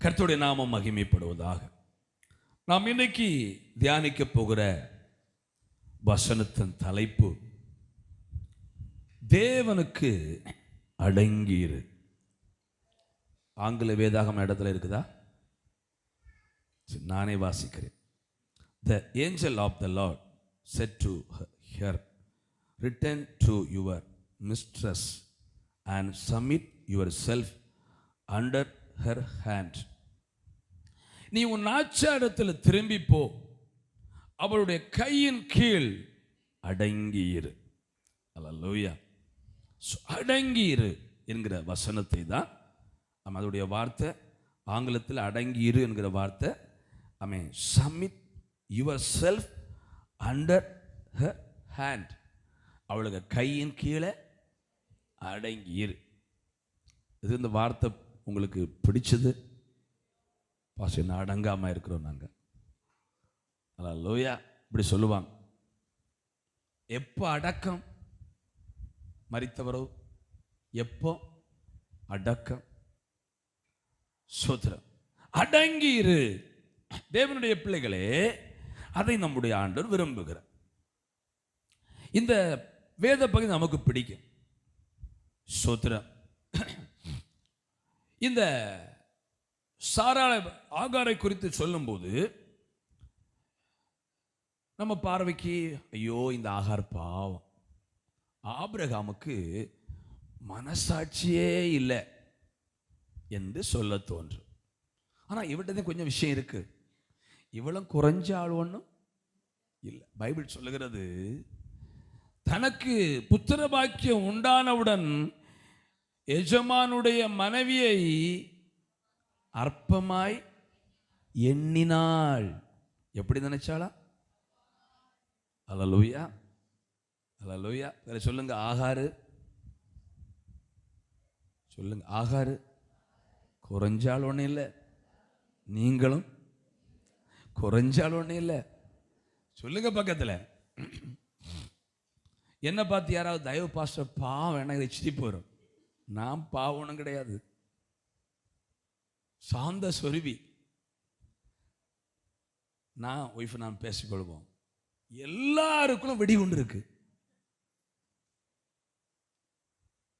கர்த்தருடைய நாமம் மகிமைப்படுவதாக. நாம் இன்னைக்கு தியானிக்க போகிற வசனத்தின் தலைப்பு தேவனுக்கு அடங்கியிரு. ஆங்கில வேதாகம இடத்துல இருக்குதா? நானே வாசிக்கிறேன். The angel of the Lord said to her, return to your mistress and submit yourself under her hand. நீ உன் ஆச்சாரத்தில் திரும்பி போ, அவளுடைய கையின் கீழ் அடங்கியிரு. அல்லேலூயா. அடங்கியிரு என்கிற வசனத்தை தான் அதோடைய வார்த்தை ஆங்கிலத்தில் அடங்கியிரு என்கிற வார்த்தை. submit yourself under her hand. அவளுக்கு கையின் கீழே அடங்கியிரு. இது இந்த வார்த்தை உங்களுக்கு பிடிச்சது? பாஸ் என்ன அடங்காமல் இருக்கிறோம் நாங்கள். அல்லேலூயா. இப்படி சொல்லுவாங்க. எப்போ அடக்கம்? மரித்தவரோ எப்போ அடக்கம்? சோத்திரம். அடங்கியிரு. தேவனுடைய பிள்ளைகளே, அதை நம்முடைய ஆண்டவர் விரும்புகிறார். இந்த வேத பகுதி நமக்கு பிடிக்கும். சோத்திரம். இந்த சாரா ஆகாரை குறித்து சொல்லும்போது நம்ம பார்வைக்கு ஐயோ இந்த ஆகார் பாவம், ஆபிரகாமுக்கு மனசாட்சியே இல்லை என்று சொல்ல தோன்றும். ஆனால் இவட்டதே கொஞ்சம் விஷயம் இருக்கு. இவளும் குறைஞ்ச ஆள் ஒன்றும் இல்லை. பைபிள் சொல்லுகிறது, தனக்கு புத்திர பாக்கியம் உண்டானவுடன் எஜமானுடைய மனைவியை அற்பமாய் எண்ணினாள். எப்படி நினைச்சாளா? அல்லேலூயா, அல்லேலூயா. சொல்லுங்க ஆகாரு, சொல்லுங்க ஆகாரு குறைஞ்சால் ஒன்றும் இல்லை, நீங்களும் குறைஞ்சால் ஒன்றும் இல்லை. சொல்லுங்க பக்கத்தில். என்ன பார்த்து யாராவது தயவு பாஸ்டர் பாவம் எனக்கு சிரிப்பு வரும். நான் பாவம் கிடையாது, சாந்த சொருவி. நான் ஒய்ஃப் நான் பேசிக்கொள்வோம். எல்லாருக்கும் வெடி குண்டு இருக்கு.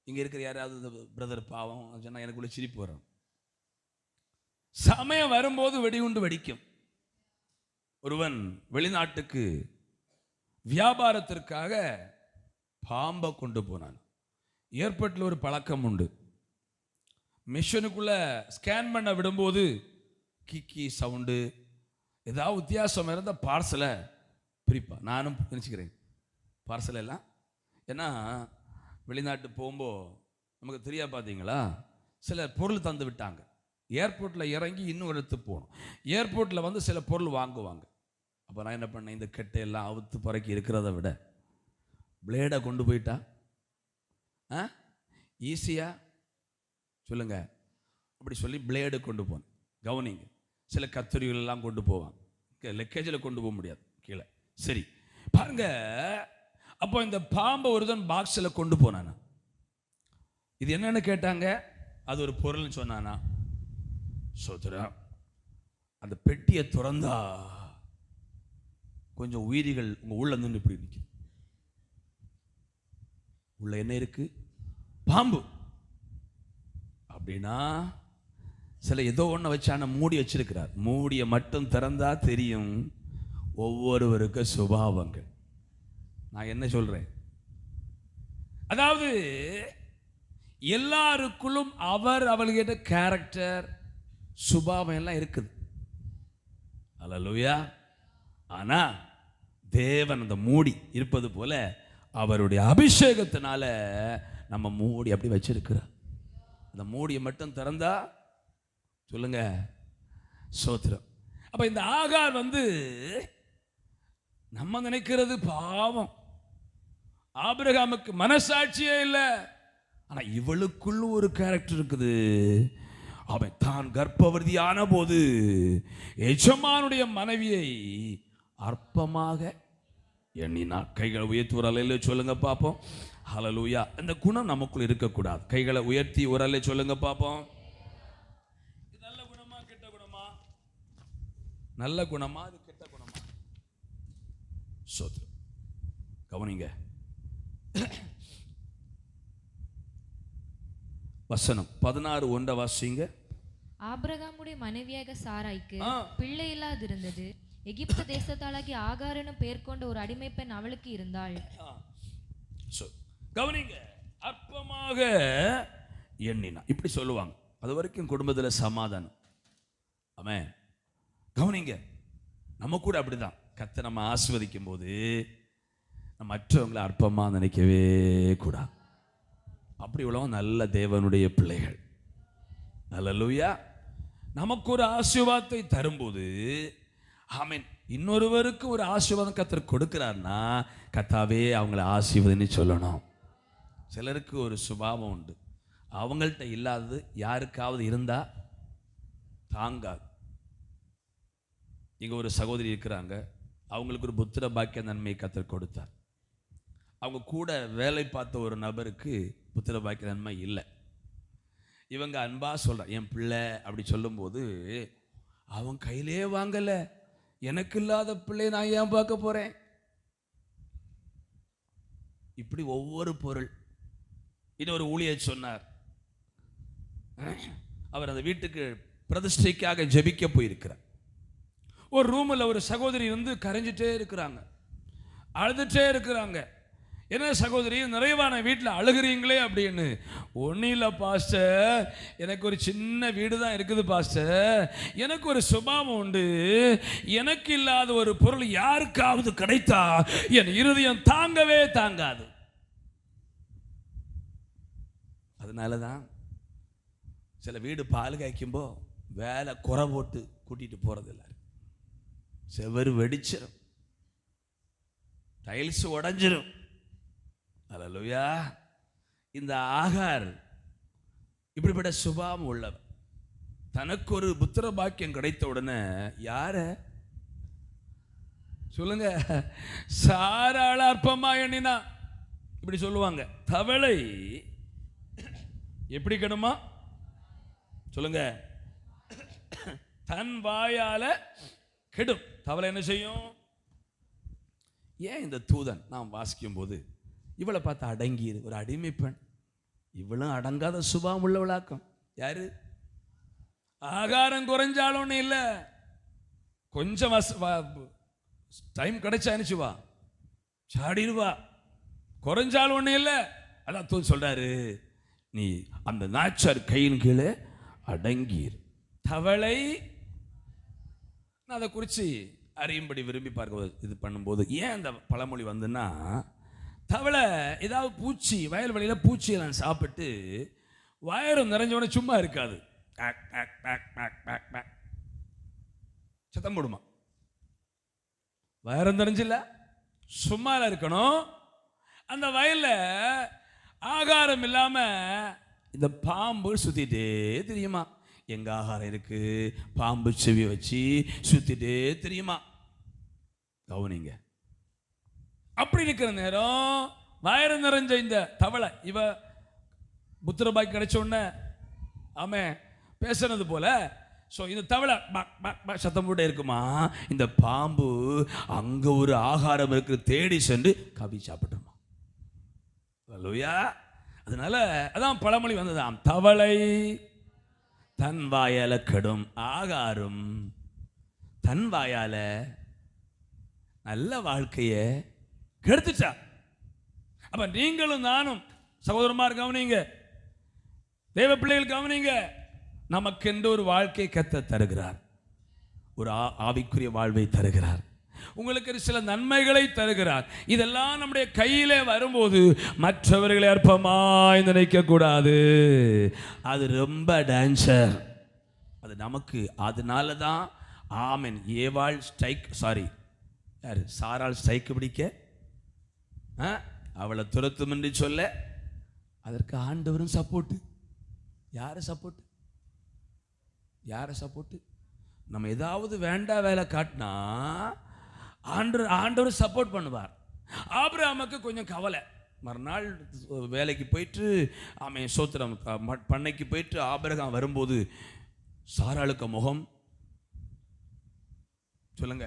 இங்க இருக்கிற யாராவது பிரதர் பாவம் சொன்னா எனக்குள்ள சிரிப்பு வரும். சமயம் வரும்போது வெடிகுண்டு வெடிக்கும். ஒருவன் வெளிநாட்டுக்கு வியாபாரத்திற்காக பாம்பை கொண்டு போனான். ஏர்போர்ட்டில் ஒரு பழக்கம் உண்டு. மிஷனுக்குள்ள ஸ்கேன் பண்ண விடும்போது கிக்கி சவுண்டு ஏதாவது வித்தியாசம் இருந்தால் பார்சலை பிரிப்பா. நானும் நினச்சிக்கிறேன் பார்சல் எல்லாம். ஏன்னா வெளிநாட்டு போகும்போது நமக்கு தெரியா பார்த்தீங்களா, சில பொருள் தந்து விட்டாங்க. ஏர்போர்ட்டில் இறங்கி இன்னும் எடுத்து போகணும். ஏர்போர்ட்டில் வந்து சில பொருள் வாங்குவாங்க. அப்போ நான் என்ன பண்ணேன், இந்த கெட்டையெல்லாம் அவுத்து பறக்கி இருக்கிறத விட பிளேடை கொண்டு போயிட்டா ஈஸியா சொல்லுங்க. அப்படி சொல்லி பிளேடு கொண்டு போனேன். கவனிங்க, சில கத்தரிகள் எல்லாம் கொண்டு போவாங்க. லக்கேஜில் கொண்டு போக முடியாது கீழே. சரி பாருங்க. அப்போ இந்த பாம்பை ஒருதன் பாக்ஸில் கொண்டு போனானா. இது என்னன்னு கேட்டாங்க. அது ஒரு பொருள்னு சொன்னானா. சோதரா, அந்த பெட்டியை திறந்தா கொஞ்சம் உயிரிகள் உங்க உள்ள நின்று இப்படி நிற்குது. உள்ள என்ன இருக்கு? பாம்பு. அப்படின்னா சில ஏதோ ஒன்று வச்சான மூடி வச்சிருக்கிறார். மூடியை மட்டும் திறந்தா தெரியும் ஒவ்வொருவருக்கு சுபாவங்கள். நான் என்ன சொல்றேன், அதாவது எல்லாருக்குள்ளும் அவர்களுடைய கேரக்டர் சுபாவம் எல்லாம் இருக்குது. அல்லேலூயா. ஆனா தேவன் அந்த மூடி இருப்பது போல அவருடைய அபிஷேகத்தினால நம்ம மூடி அப்படி வச்சிருக்கிறார். அந்த மூடியை மட்டும் திறந்தா சொல்லுங்க சோத்திரம். அப்ப இந்த ஆகார் வந்து நம்ம நினைக்கிறது பாவம், ஆபிரகாமுக்கு மனசாட்சியே இல்லை. ஆனா இவளுக்குள்ள ஒரு கேரக்டர் இருக்குது. அவன் தான் கர்ப்பவதியான போது எஜமானுடைய மனைவியை அற்பமாக எண்ணினார். கைகளை உயர்த்தி ஒரு அலையில சொல்லுங்க பார்ப்போம். ஹல்லேலூயா. அந்த குணம் நமக்குள் இருக்கக்கூடாது. கைகளை உயர்த்தி ஒரு அலையில சொல்லுங்க பார்ப்போம். நல்ல குணமா நல்ல குணமா அது கெட்ட குணமா? சோத்ரம். கவனிங்க, வசனம் 16:1 வாசிங்க. ஆபிரகாமுடைய மனைவியாக சாராய்க்கு பிள்ளை இல்லாதிருந்தது. எகிப்து தேசத்தாளாகி ஆகார் எனும் பெயர் கொண்ட ஒரு அடிமை பெண் அவளுக்கு இருந்தாள். கவனிங்க, அற்பமாக எண்ணினா இப்படி சொல்லுவாங்க. அது வரைக்கும் குடும்பத்தில் சமாதானம். ஆமென். கவனிங்க, நம்ம கூட அப்படிதான். கர்த்தர் நம்ம ஆசீர்வதிக்கும் போது நம்ம மற்றவங்களை அற்பமா நினைக்கவே கூடாது. அப்படி உள்ளவங்க நல்ல தேவனுடைய பிள்ளைகள். அல்லேலூயா. நமக்கு ஒரு ஆசீர்வாதத்தை தரும்போது, ஆமென், இன்னொருவருக்கு ஒரு ஆசீர்வாதம் கர்த்தர் கொடுக்கிறார்னா கர்த்தாவே அவங்களை ஆசீர்வதின்னு சொல்லணும். சிலருக்கு ஒரு சுபாவம் உண்டு, அவங்கள்ட்ட இல்லாதது யாருக்காவது இருந்தா தாங்காது. இங்க ஒரு சகோதரி இருக்கிறாங்க, அவங்களுக்கு ஒரு புத்திர பாக்கிய நன்மையை கர்த்தர் கொடுத்தார். அவங்க கூட வேலை பார்த்த ஒரு நபருக்கு புத்திர பாக்கிய நன்மை இல்லை. இவங்க அன்பா சொல்ற என் பிள்ளை அப்படி சொல்லும்போது, அவன் கையிலே வாங்கல, எனக்கு இல்லாத பிள்ளை நான் ஏன் பார்க்க போறேன்? இப்படி ஒவ்வொரு பொருள். இன்னொரு ஊழியர் சொன்னார், அவர் அந்த வீட்டுக்கு பிரதிஷ்டைக்காக ஜெபிக்க போயிருக்கிறார். ஒரு ரூமில் ஒரு சகோதரி வந்து கரைஞ்சிட்டே இருக்கிறாங்க, அழுதுட்டே இருக்கிறாங்க. என்ன சகோதரி, நிறைவான வீட்டில் அழுகிறீங்களே அப்படின்னு. ஒன்றும் இல்லை பாஸ்டர், எனக்கு ஒரு சின்ன வீடு தான் இருக்குது பாஸ்டர், எனக்கு ஒரு சுபாவம் உண்டு, எனக்கு இல்லாத ஒரு பொருள் யாருக்காவது கிடைத்தா என் இருதயம் தாங்கவே தாங்காது. அதனால தான் சில வீடு பால் காய்க்கும்போ வேலை குறை போட்டு கூட்டிட்டு போறதில்லை. செவரு வெடிச்சிடும், டைல்ஸ் உடைஞ்சிரும். அல்லேலூயா. இந்த ஆகார் இப்படிப்பட்ட சுபாவம் உள்ளவர். தனக்கு ஒரு புத்திர பாக்கியம் கிடைத்த உடனே யார சொல்லுங்க, சாராள அற்பமா எண்ணினா இப்படி சொல்லுவாங்க. தவளை எப்படி கெடுமா சொல்லுங்க, தன் வாயால கெடும். தவளை என்ன செய்யும்? ஏன் இந்த தூதன் நாம் வாசிக்கும் போது இவளை பார்த்து அடங்கியது, ஒரு அடிமை பெண், இவளும் அடங்காத சுபாவம் உள்ளவளாக்கும். யாரு? ஆகாரம் குறைஞ்சாலும் ஒன்றும் இல்லை, கொஞ்சம் டைம் கிடைச்சா அனுச்சுவா சாடிடுவா, குறைஞ்சாலும் ஒன்றும் இல்லை. அதான் தூதன் சொல்றாரு, நீ அந்த நாச்சார் கையின் கீழே அடங்கியிரு. தவளை, நான் அதை குறித்து அறியும்படி விரும்பி பார்க்க இது பண்ணும்போது ஏன் அந்த பழமொழி வந்துன்னா, தவளை ஏதாவது பூச்சி, வயல் வெளியில் பூச்சியெல்லாம் சாப்பிட்டு வயறு நிறைஞ்சவொடனே சும்மா இருக்காது, சத்தம் போடுமா. வயறு நிறைஞ்சில்ல, சும்மா இருக்கணும். அந்த வயலில் ஆகாரம் இல்லாம இந்த பாம்பு சுத்திட்டே தெரியுமா. எங்க ஆகாரம் இருக்கு, பாம்பு செவி வச்சு சுத்திட்டே தெரியுமா. கவனிங்க, அப்படி இருக்கிற நேரம் வயிறு நிறைஞ்ச இந்த தவளை, இவ புத்திர பாக்கி கிடைச்ச உடனே ஆமே பேசுனது போல, ஸோ இந்த தவளை சத்தம் போட்டே இருக்குமா. இந்த பாம்பு அங்க ஒரு ஆகாரம் இருக்கு தேடி சென்று கவி சாப்பிட்டுமா. அல்லேலூயா. அதனால அதான் பழமொழி வந்ததாம், தவளை தன் வாயால கெடும், ஆகாரம் தன் வாயால நல்ல வாழ்க்கையை கெடுத்துட்டா. அப்ப நீங்களும் நானும் சகோதரமார் கவனிங்க, தேவ பிள்ளைகள் கவனிங்க, நமக்கென்று ஒரு வாழ்க்கை கர்த்தர் தருகிறார், ஒரு ஆவிக்குரிய வாழ்வை தருகிறார், உங்களுக்கு சில நன்மைகளை தருகிறார். இதெல்லாம் நம்முடைய கையிலே வரும்போது மற்றவர்களை அற்பமாய் நினைக்க கூடாது. அது ரொம்ப டேஞ்சர், அது நமக்கு. அதனால தான் ஆமென், ஏவாள் ஸ்ட்ரைக், சாரி யாரு, சாராள் ஸ்ட்ரைக் பிடிக்க அவளை துரத்தும் என்று சொல்ல அதற்கு ஆண்டவரும் சப்போர்ட். யாரை சப்போர்ட்? யாரை சப்போர்ட்? நம்ம ஏதாவது வேண்டா வேலை காட்டினா ஆண்டவர் சப்போர்ட் பண்ணுவார். ஆபிரகாமுக்கு கொஞ்சம் கவலை, மறுநாள் வேலைக்கு போயிட்டு ஆமென் சோத்திரம் பண்ணைக்கு போயிட்டு ஆபிரகாம் வரும்போது சாராளுக்கு முகம் சொல்லுங்க,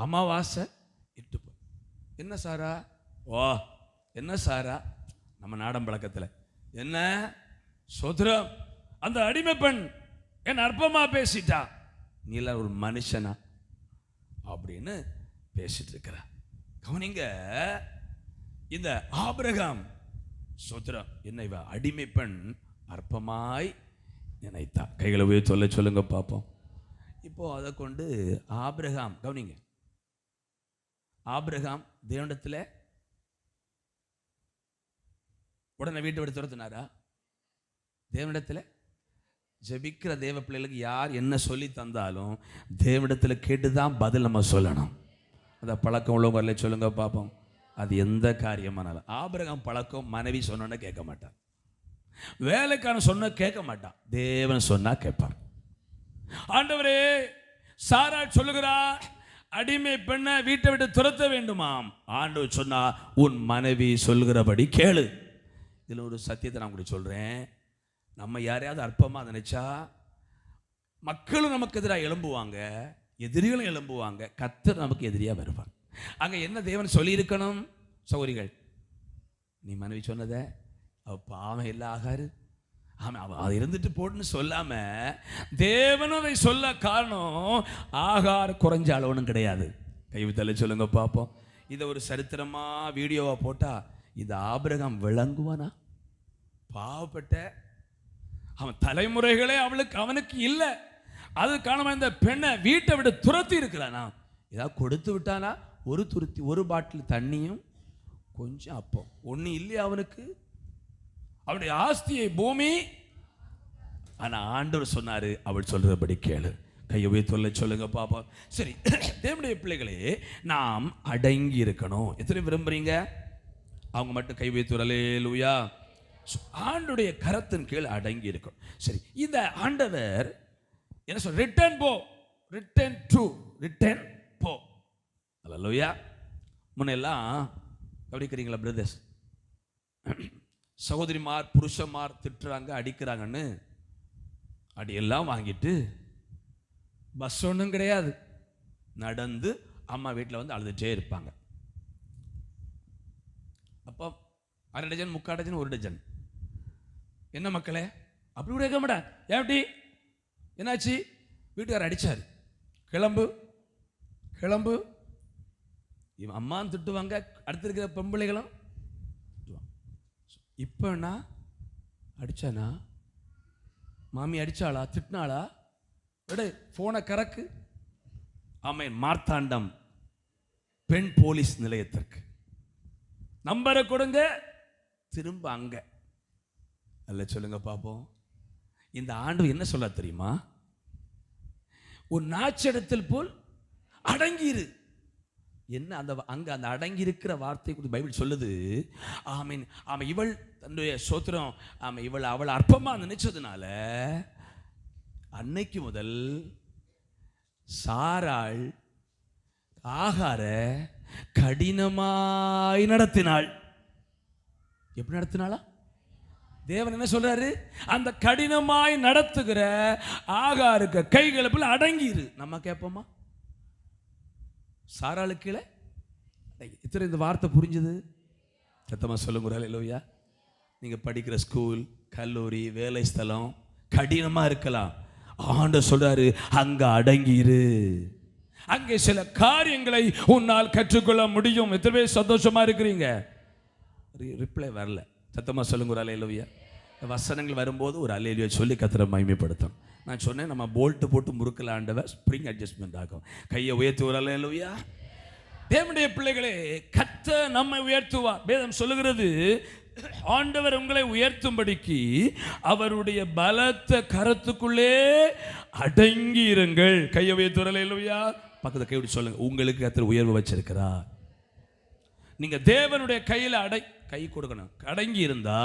அமாவாசை இட்டு போய். என்ன சாரா? ஓ என்ன சாரா? நம்ம நாடன் பழக்கத்தில் என்ன சோதரம், அந்த அடிமை பெண் என் அற்பமா பேசிட்டா, நீ எல்லாம் ஒரு மனுஷனா அப்படின்னு பேசிட்டு இருக்கிற. கவனிங்க, இந்த ஆபிரகாம் சோதரம் என்ன இவ அடிமை பெண் அற்பமாய் நினைத்தா. கைகளை போய் சொல்லுங்க பார்ப்போம். இப்போ அதை கொண்டு ஆபிரகாம், கவனிங்க, ஆபிரகாம் தேவனிடத்தில் உடனே வீட்டை விட்டு துரத்தினாரா? தேவனிடத்தில் ஜெபிக்கிற தேவ பிள்ளைகளுக்கு யார் என்ன சொல்லி தந்தாலும் தேவனிடத்தில் கேட்டுதான் பதில் நம்ம சொல்லணும். அதை பழக்கம் உள்ளவங்க வரல சொல்லுங்க பார்ப்போம். அது எந்த காரியமானாலும். ஆபிரகாம் பழக்கம், மனைவி சொன்னோன்னா கேட்க மாட்டான், வேலைக்கான சொன்ன கேட்க மாட்டான், தேவன் சொன்னா கேட்பார். ஆண்டவரே, சாரா சொல்லுகிறா அடிமை பெண்ணை வீட்டை விட்டு துரத்த வேண்டுமாம். ஆண்டவர் சொன்னா உன் மனைவி சொல்கிறபடி கேளு. இதில் ஒரு சத்தியத்தை நான் கூட சொல்றேன். நம்ம யாரையாவது அற்பமாக நினைச்சா மக்களும் நமக்கு எதிராக எழும்புவாங்க, எதிரிகளும் எழும்புவாங்க, கர்த்தர் நமக்கு எதிரியாக வருவார். அங்கே என்ன தேவன் சொல்லியிருக்கணும்? சௌரிகள், நீ மனைவி சொன்னதை அவ பாவம் இல்லை ஆகாரு, ஆமாம் அது இருந்துட்டு போட்டுன்னு சொல்லாம தேவன் அதை சொல்ல காரணம் ஆகார் குறைஞ்ச அளவுன்னு கிடையாது. கைவித்தலை சொல்லுங்க பார்ப்போம். இதை ஒரு சரித்திரமா வீடியோவா போட்டா இது ஆபிரகாம் விளங்குவானா? பாவப்பட்ட அவன் தலைமுறைகளே அவனுக்கு இல்லை. அது காரணமா இந்த பெண்ணை வீட்டை விட்டு துரத்தி இருக்கிறானா? ஏதாவது கொடுத்து விட்டானா? ஒரு பாட்டில் தண்ணியும் கொஞ்சம் அப்போ ஒன்றும் இல்லையா அவனுக்கு? அவனுடைய ஆஸ்தியை பூமி. ஆனா ஆண்டவர் சொன்னாரு, அவள் சொல்றபடி கேளு. கையை உயர்த்தி சொல்லுங்க பாப்பா. சரி, தேவனுடைய பிள்ளைகளே, நாம் அடங்கி இருக்கணும். எத்தனை விரும்புறீங்க? அவங்க மட்டும் கை உயர்த்தி அல்லேலூயா. ஆண்டுடைய கரத்தின் கீழ் அடங்கி இருக்கணும். சரி, இந்த ஆண்டவர் என்ன சொல்ற? ரிட்டர்ன் போ, ரிட்டர்ன் போ. அல்லேலூயா. முன்னெல்லாம் கவனிக்கிறீங்களா பிரதர்ஸ்? சகோதரிமார் புருஷமார் திட்டுறாங்க, அடிக்கிறாங்கன்னு அடியெல்லாம் வாங்கிட்டு பஸ் ஒன்றும் கிடையாது, நடந்து அம்மா வீட்டில் வந்து அழுதுகிட்டே இருப்பாங்க. அப்போ 1/2 டஜன் 3/4 டஜன் 1 டஜன். என்ன மக்களே அப்படி கூட கேட்க மாட்டேன். எப்படி என்னாச்சு? வீட்டுக்காரர் அடிச்சாரு, கிளம்பு. இவன் அம்மான்னு திட்டுவாங்க, அடுத்து இருக்கிற பொம்பளைகளும். இப்போ என்ன அடிச்சானா? மாமி அடிச்சாளா? திட்டினாளா? போனை கறக்கு. ஆமேன். மார்த்தாண்டம் பெண் போலீஸ் நிலையத்திற்கு நம்பரை கொடுங்க, திரும்ப அங்க. அல்ல சொல்லுங்க பாப்போம். இந்த ஆண்டு என்ன சொல்ல தெரியுமா? ஒரு நாச்சடத்தில் போல் அடங்கிரு. என்ன அந்த அடங்கி இருக்கிற வார்த்தை குறித்து பைபிள் சொல்லுது. ஆமீன். ஆமா, இவள் தன்னுடைய சோத்திரம், ஆமா, அவள் அற்பமா நினைச்சதுனால அன்னைக்கு முதல் சாராள் ஆகார கடினமாய் நடத்தினாள். எப்படி நடத்தினாளா? தேவன் என்ன சொல்றாரு? அந்த கடினமாய் நடத்துகிற ஆகாருக்கு கைகளுக்குள்ள அடங்கிரு. நம்ம கேட்போமா? சாராளுக்கு கீழே இத்தனை இந்த வார்த்தை புரிஞ்சுது? சத்தமா சொல்லுங்க அல்லேலூயா. நீங்க படிக்கிற ஸ்கூல், கல்லூரி, வேலை ஸ்தலம் கடினமா இருக்கலாம். ஆண்டவர் சொல்றாரு, அங்க அடங்கிரு. அங்கே சில காரியங்களை உன்னால் கற்றுக்கொள்ள முடியும். எத்தனை பேர் சந்தோஷமா இருக்கிறீங்க? ரிப்ளை வரல. சத்தமா சொல்லுங்க அல்லேலூயா. வசனங்கள் வரும்போது ஒரு அல்லேலூயா சொல்லி கர்த்தரை மகிமைப்படுத்தும். நான் சொன்னேன், நம்ம போல்ட் போட்டு முறுக்கல ஆண்டவர் ஸ்ப்ரிங் அட்ஜஸ்ட்மெண்ட் ஆகும். கையை உயர்த்தி ஒரு அல்லேலூயா. தேவனுடைய பிள்ளைகளே, கர்த்தர் நம்மை உயர்த்துவார். வேதம் சொல்லுகிறது, ஆண்டவர் உங்களை உயர்த்தும்படிக்கு அவருடைய பலத்த கரத்துக்குள்ளே அடங்கி இருங்கள். கையை உயர்த்தி ஒரு அல்லேலூயா. பக்கத்துல கை விட்டு சொல்லுங்க, உங்களுக்கு கர்த்தர் உயர்வு வச்சிருக்கிறார். நீங்க தேவனுடைய கையில கை கொடுக்கணும். அடங்கி இருந்தா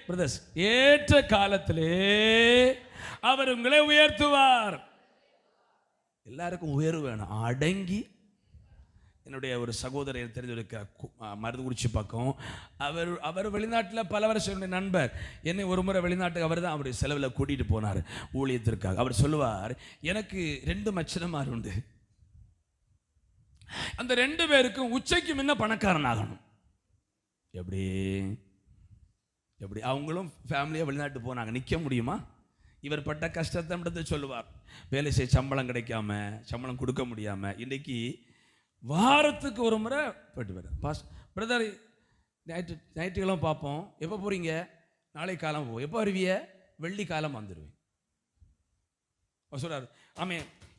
பிரதர்ஸ், ஏற்ற காலத்திலே அவர் உங்களை உயர்த்துவார். எல்லாருக்கும் உயர்வு வேணும். அடங்கி என்னுடைய ஒரு சகோதரர் தெரிஞ்சிருக்க மருதுகுறிச்சி பக்கம். அவர் வெளிநாட்டில் பல வருஷம் என்னுடைய நண்பர். என்னை ஒரு முறை வெளிநாட்டுக்கு அவர் தான் அவருடைய செலவில் கூட்டிகிட்டு போனார் ஊழியத்திற்காக. அவர் சொல்லுவார், எனக்கு 2 மச்சனமார் உண்டு, அந்த 2 பேருக்கும் உச்சைக்கு முன்ன பணக்காரன் ஆகணும். எப்படி எப்படி அவங்களும் ஃபேமிலியாக வெளிநாட்டு போனாங்க, நிற்க முடியுமா? இவர் பட்ட கஷ்டத்தை சொல்லுவார். வேலை செய்ய சம்பளம் கிடைக்காம, சம்பளம் கொடுக்க முடியாமல், இன்றைக்கி வாரத்துக்கு ஒரு முறை போயிட்டு வர பிரதர் ஞாயிற்றுக்கிழமை பார்ப்போம், எப்போ போகிறீங்க? நாளை காலம் போவோம். எப்போ வருவிய? வெள்ளி காலம் வந்துடுவேன். சொல்கிறார். ஆமே,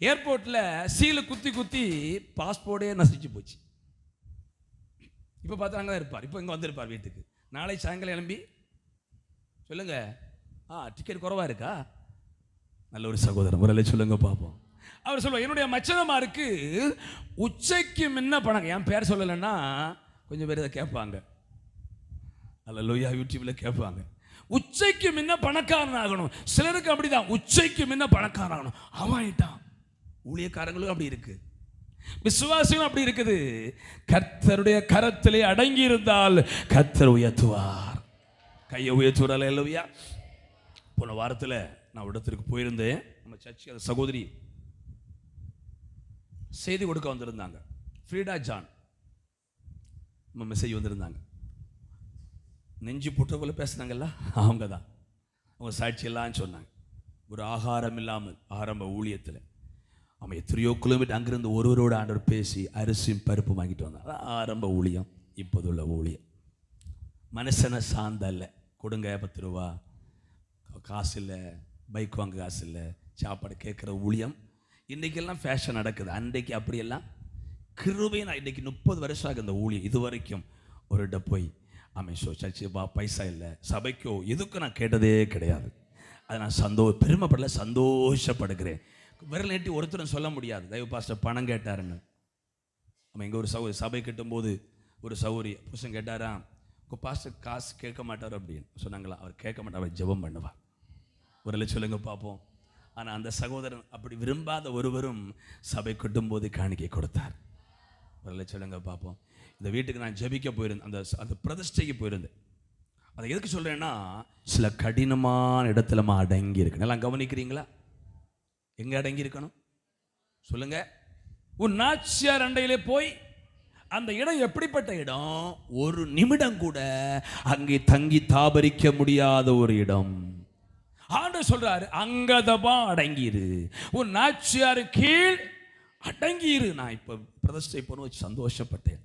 ஏர்போர்ட்டில் சீலு குத்தி குத்தி பாஸ்போர்ட்டே நசிச்சு போச்சு. இப்போ பார்த்தா அங்கே தான் இருப்பார். இப்போ இங்கே வந்திருப்பார் வீட்டுக்கு. நாளை சாயங்காலம் எழும்பி சொல்லுங்க, டிக்கெட் குறைவாக இருக்கா? நல்ல ஒரு சகோதரன் முறையில சொல்லுங்க பார்ப்போம். அவர் சொல்லுவார், என்னுடைய மச்சனமாருக்கு உச்சைக்கு முன்ன பணம். என் பேர் சொல்லலைன்னா கொஞ்சம் பேர் இதை கேட்பாங்க, அல்லேலூயா, யூடியூப்ல கேட்பாங்க. உச்சைக்கு முன்ன பணக்காரன் ஆகணும். சிலருக்கு அப்படிதான், உச்சைக்கு முன்ன பணக்காரன் ஆகணும். அவன் ஆயிட்டான். ஊழியக்காரங்களும் அப்படி இருக்கு, விசுவாசியும் அப்படி இருக்குது. கர்த்தருடைய கரத்திலே அடங்கி இருந்தால் கர்த்தர் உயர்த்துவார். கையை உயர்த்துவார். அல்லேலூயா. போன வாரத்தில் நான் இடத்திற்கு போயிருந்தேன். நம்ம சர்ச்சை சகோதரி செய்தி கொடுக்க வந்திருந்தாங்க. ஃப்ரீடா ஜான் நம்ம மெசேஜ் வந்திருந்தாங்க. நெஞ்சு புட்டக்குள்ள பேசினாங்கல்ல, அவங்க தான். அவங்க சாட்சியெல்லாம் சொன்னாங்க. ஒரு ஆகாரம் இல்லாமல் ஆரம்ப ஊழியத்தில் அவன் எத்தனையோ கிலோமீட்டர் அங்கிருந்து ஒருவரோட ஆண்டவர் பேசி அரிசியும் பருப்பு வாங்கிட்டு வந்தான். அதான் ஆரம்ப ஊழியம். இப்போதுள்ள ஊழியம் மனுஷனை சார்ந்தல்ல. கொடுங்க 10 ரூபா, காசு இல்லை, பைக் வாங்க காசு இல்லை, சாப்பாடு கேட்குற ஊழியம் இன்றைக்கெல்லாம் ஃபேஷன் நடக்குது. அன்றைக்கு அப்படியெல்லாம் கிருபை. நான் இன்றைக்கி 30 வருஷம் ஆகுது இந்த ஊழியம். இது வரைக்கும் ஒரு இடம் போய் சர்ச்சு பைசா இல்லை, சபைக்கோ எதுக்கும் நான் கேட்டதே கிடையாது. அதை நான் பெருமைப்படல, சந்தோஷப்படுகிறேன். விரல் நீட்டி ஒருத்தரும் சொல்ல முடியாது, தயவு பாஸ்டர் பணம் கேட்டாருன்னு. நம்ம இங்கே ஒரு சபை கட்டும்போது ஒரு சௌரி புருஷன் கேட்டாராம், உங்கள் பாஸ்டர் காசு கேட்க மாட்டார் அப்படின்னு சொன்னாங்களா? அவர் கேட்க மாட்டார், அவர் ஜெபம் பண்ணுவார். ஒரு சொல்லுங்க பார்ப்போம். ஆனால் அந்த சகோதரன் அப்படி விரும்பாத ஒருவரும் சபை கட்டும்போது காணிக்கை கொடுத்தார். ஒரு சொல்லுங்க பார்ப்போம். இந்த வீட்டுக்கு நான் ஜெபிக்க போயிருந்தேன், அந்த பிரதிஷ்டைக்கு போயிருந்தேன். அதை எதுக்கு சொல்கிறேன்னா, சில கடினமான இடத்துல அடங்கி இருக்கு. நல்லா கவனிக்கிறீங்களா? எங்கே அடங்கி இருக்கணும் சொல்லுங்க. உன் நாச்சியார் அண்டையிலே போய், அந்த இடம் எப்படிப்பட்ட இடம்? ஒரு நிமிடம் கூட அங்கே தங்கி தாபரிக்க முடியாத ஒரு இடம். ஆண்டவர் சொல்றாரு, அங்கதமா அடங்கிரு, உன் நாச்சியார் கீழ் அடங்கிரு. நான் இப்போ பிரதிஷ்டை போன வச்சு சந்தோஷப்பட்டேன்.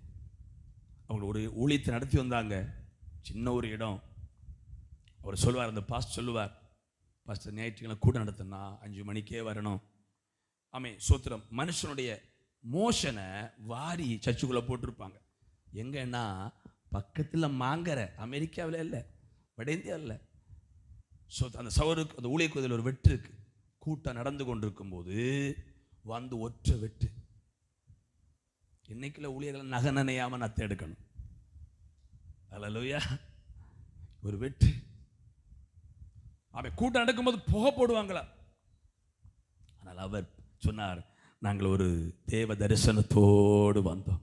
அவங்க ஒரு ஊழியத்தை நடத்தி வந்தாங்க. சின்ன ஒரு இடம். அவர் சொல்லுவார், அந்த பாஸ்டர் சொல்லுவார், பாஸ்டர் ஞாயிற்றுக்கிழமை கூட நடத்தினா 5 மணிக்கே வரணும். சோத்திரம். மனுஷனுடைய மோஷனை வாரி சர்ச்சுக்குள்ளே போட்டிருப்பாங்க. எங்கன்னா பக்கத்தில் மாங்கரை, அமெரிக்காவில் இல்லை, வட இந்தியாவில் இல்லை. அந்த சவருக்கு அந்த ஊழியக்குதில் ஒரு வெட்டு இருக்கு. கூட்டம் நடந்து கொண்டிருக்கும் போது வந்து ஒற்றை வெட்டு. இன்னைக்குள்ள ஊழியர்களை நகை நனையாம நத்தை எடுக்கணும். அல்லேலூயா. ஒரு வெட்டு. அவன் கூட்டம் நடக்கும்போது புகை போடுவாங்களா? ஆனால் அவர் சொன்னார், நாங்கள் ஒரு தேவ தரிசனத்தோடு வந்தோம்.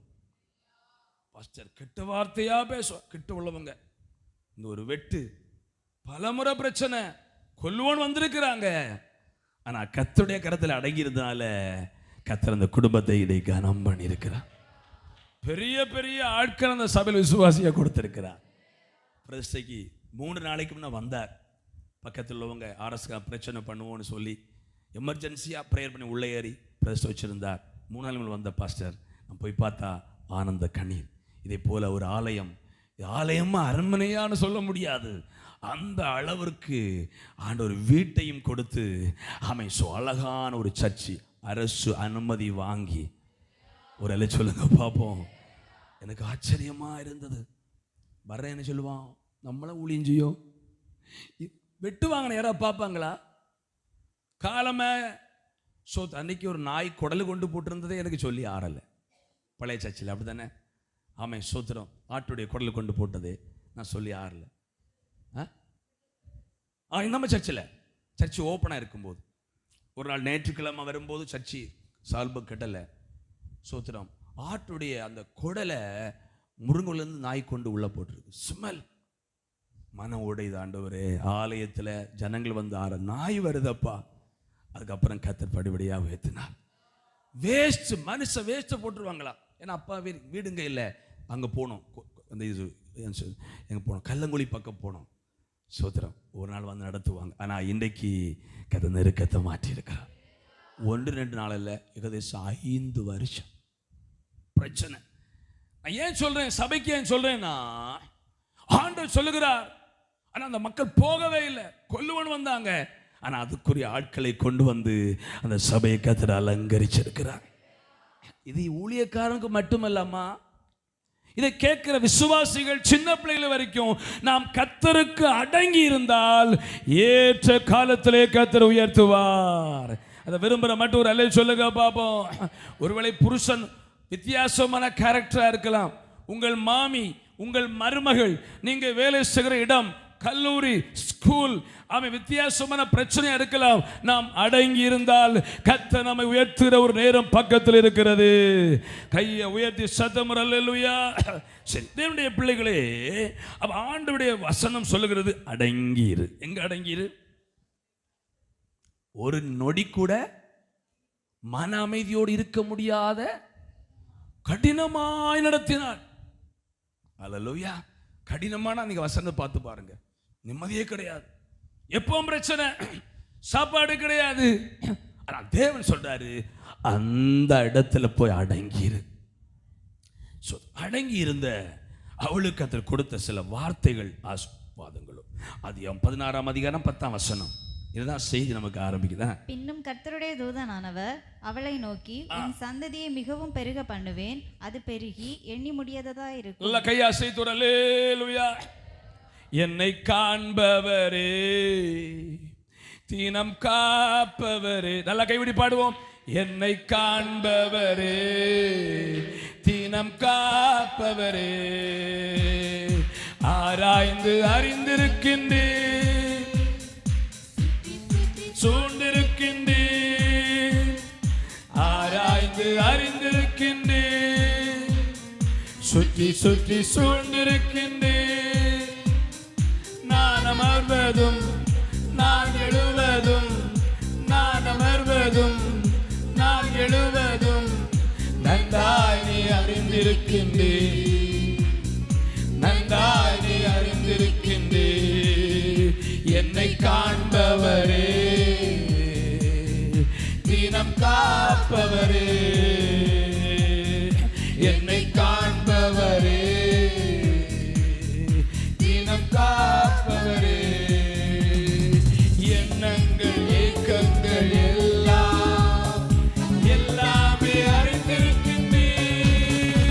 பாஸ்டர் கெட்ட வார்த்தையா பேசுவோம். கிட்ட உள்ளவங்க இந்த ஒரு வெட்டு, பலமுறை பிரச்சனை, கொல்லுவோன்னு வந்திருக்கிறாங்க. ஆனா கர்த்தருடைய கரத்தில் அடங்கி இருந்தனால கர்த்தர் அந்த குடும்பத்தை இதை கனம் பண்ணி இருக்கிறார். பெரிய பெரிய ஆட்கள் அந்த சபையில் விசுவாசியா கொடுத்திருக்கிறார். பிரதிஷ்டைக்கு 3 நாளைக்கு முன்ன வந்தார். பக்கத்தில் உள்ளவங்க ஆர்எஸ்கா பிரச்சனை பண்ணுவோன்னு சொல்லி எமர்ஜென்சியா ப்ரேயர் பண்ணி உள்ளே ஏறி பிரதிஷ்டை வச்சிருந்தார். 3 நாள் வந்த பாஸ்டர் நான் போய் பார்த்தா ஆனந்த கண்ணீர். இதே போல ஒரு ஆலயம், ஆலயமா அரண்மனையான்னு சொல்ல முடியாது, அந்த அளவிற்கு ஆண்டவர் வீட்டையும் கொடுத்து அழகான ஒரு சர்ச்சு, அரசு அனுமதி வாங்கி. ஒரு சொல்லுங்க பார்ப்போம். எனக்கு ஆச்சரியமா இருந்தது. வர்றேன் என்ன சொல்லுவான், நம்மள ஊழியஞ்சியோ வெட்டுவாங்க, யாராவது பார்ப்பாங்களா? காலமே அன்னைக்கு ஒரு நாய் குடலு கொண்டு போட்டிருந்ததே எனக்கு சொல்லி ஆறலை. பழைய சர்ச்சில் அப்படி தானே? சோத்திரம். ஆட்டுடைய குடலு கொண்டு போட்டதே நான் சொல்லி ஆறல. நம்ம சர்ச்சு ஓப்பனாக இருக்கும்போது ஒரு நாள் ஞாயிற்றுக்கிழமை வரும்போது சர்ச்சு சால்பு கட்டலை. சோத்திரம். ஆட்டுடைய அந்த குடலை முருங்கலேருந்து நாய் கொண்டு உள்ள போட்டிருக்கு. ஸ்மெல். மன உடையுது ஆண்டவரே, ஆலயத்தில் ஜனங்கள் வந்து ஆற நாய் வருதப்பா. அதுக்கப்புறம் கர்த்தர் படிப்படியாக உயர்த்தினார். வேஸ்ட், மனுஷ வேஸ்ட்டை போட்டுருவாங்களா? ஏன்னா அப்பா வீடுங்க இல்லை, அங்கே போனோம், அந்த இது எங்கே போனோம், கல்லங்குழி பக்கம் போனோம். சோத்திரம். ஒரு நாள் வந்து நடத்துவாங்க. ஆனால் இன்றைக்கு கதை நெருக்கத்தை மாற்றி இருக்கிறார். 1-2 நாள் இல்லை, ஏகதேசம் 5 வருஷம் பிரச்சனை. நான் ஏன் சொல்றேன், சபைக்கு ஏன் சொல்றேன்னா, ஆண்டவர் சொல்லுகிறார். ஆனால் அந்த மக்கள் போகவே இல்லை. கொல்லுவன் வந்தாங்க, ஆனால் அதுக்குரிய ஆட்களை கொண்டு வந்து அந்த சபையை கர்த்தர் அலங்கரிச்சிருக்கிறார். இது ஊழியக்காரனுக்கு மட்டுமல்லம்மா, இதை கேட்கிற விசுவாசிகள் சின்ன பிள்ளைகள் வரைக்கும் நாம் கர்த்தருக்கு அடங்கி இருந்தால் ஏற்ற காலத்திலே கர்த்தர் உயர்த்துவார். அதை விரும்புகிற மட்டும் ஒரு அல்லேலூயா சொல்லுங்க பாப்போம். ஒருவேளை புருஷன் வித்தியாசமான கேரக்டரா இருக்கலாம், உங்கள் மாமி, உங்கள் மருமகள், நீங்க வேலை செய்கிற இடம், கல்லூரி, ஸ்கூல், அவன் வித்தியாசமான பிரச்சனை இருக்கலாம். நாம் அடங்கி இருந்தால் கர்த்தர் நம்மை உயர்த்துகிற ஒரு நேரம் பக்கத்தில் இருக்கிறது. கையை உயர்த்தி சத்தம் அல்லேலூயா. சரி, தேவனுடைய பிள்ளைகளே, அப்ப ஆண்டவருடைய வசனம் சொல்லுகிறது அடங்கியிரு. எங்க அடங்கியிரு? ஒரு நொடி கூட மன அமைதியோடு இருக்க முடியாத கடினமாய் நடத்தினார். அல்லேலூயா. கடினமான நீங்க வசனம் பார்த்து பாருங்க, நிம்மதியே கிடையாது, எப்பவும் பிரச்சனை, சாப்பாடு கிடையாது. ஆனா தேவன் சொல்றாரு, அந்த இடத்துல போய் அடங்கியிரு. அடங்கி இருந்த அவளுக்கு கர்த்தர் கொடுத்த சில வார்த்தைகள், ஆசீர்வாதங்களும். அதிகாரம் 16ஆம் அதிகாரம் 10ஆம் வசனம். இதுதான் செய்தி நமக்கு ஆரம்பிக்குதா. பின்னும் கர்த்தருடைய தூதனானவர் அவளை நோக்கி, உன் சந்ததியை மிகவும் பெருக பண்ணுவேன், அது பெருகி எண்ணி முடியாததா இருக்கும். நல்ல கையா செய்து அல்லேலூயா. என்னை காண்பவரே, தீனம் காப்பவரே, நல்லா கைவிடி பாடுவோம். என்னை காண்பவரே, தீனம் காப்பவரே, ஆராய்ந்து அறிந்திருக்கின்றேன், சூழ்ந்திருக்கின்றேன், ஆராய்ந்து அறிந்திருக்கின்றேன், சுற்றி சுற்றி சூழ்ந்திருக்கின்றேன். நான் அமர்வதும் நான் எழுவதும், நான் அமர்வதும் நான் எழுவதும் நன்றாய் நீ அறிந்திருக்கின்றேன், நன்றாய் நீ அறிந்திருக்கின்றேன். என்னை காண்பவரே, தீனம் காப்பவரே, என்னை காண்பவரே, தீனம் காப்பவரே, எண்ணங்கள் ஏக்கங்கள் எல்லாம் எல்லாமே அறிந்திருக்கின்றேன்,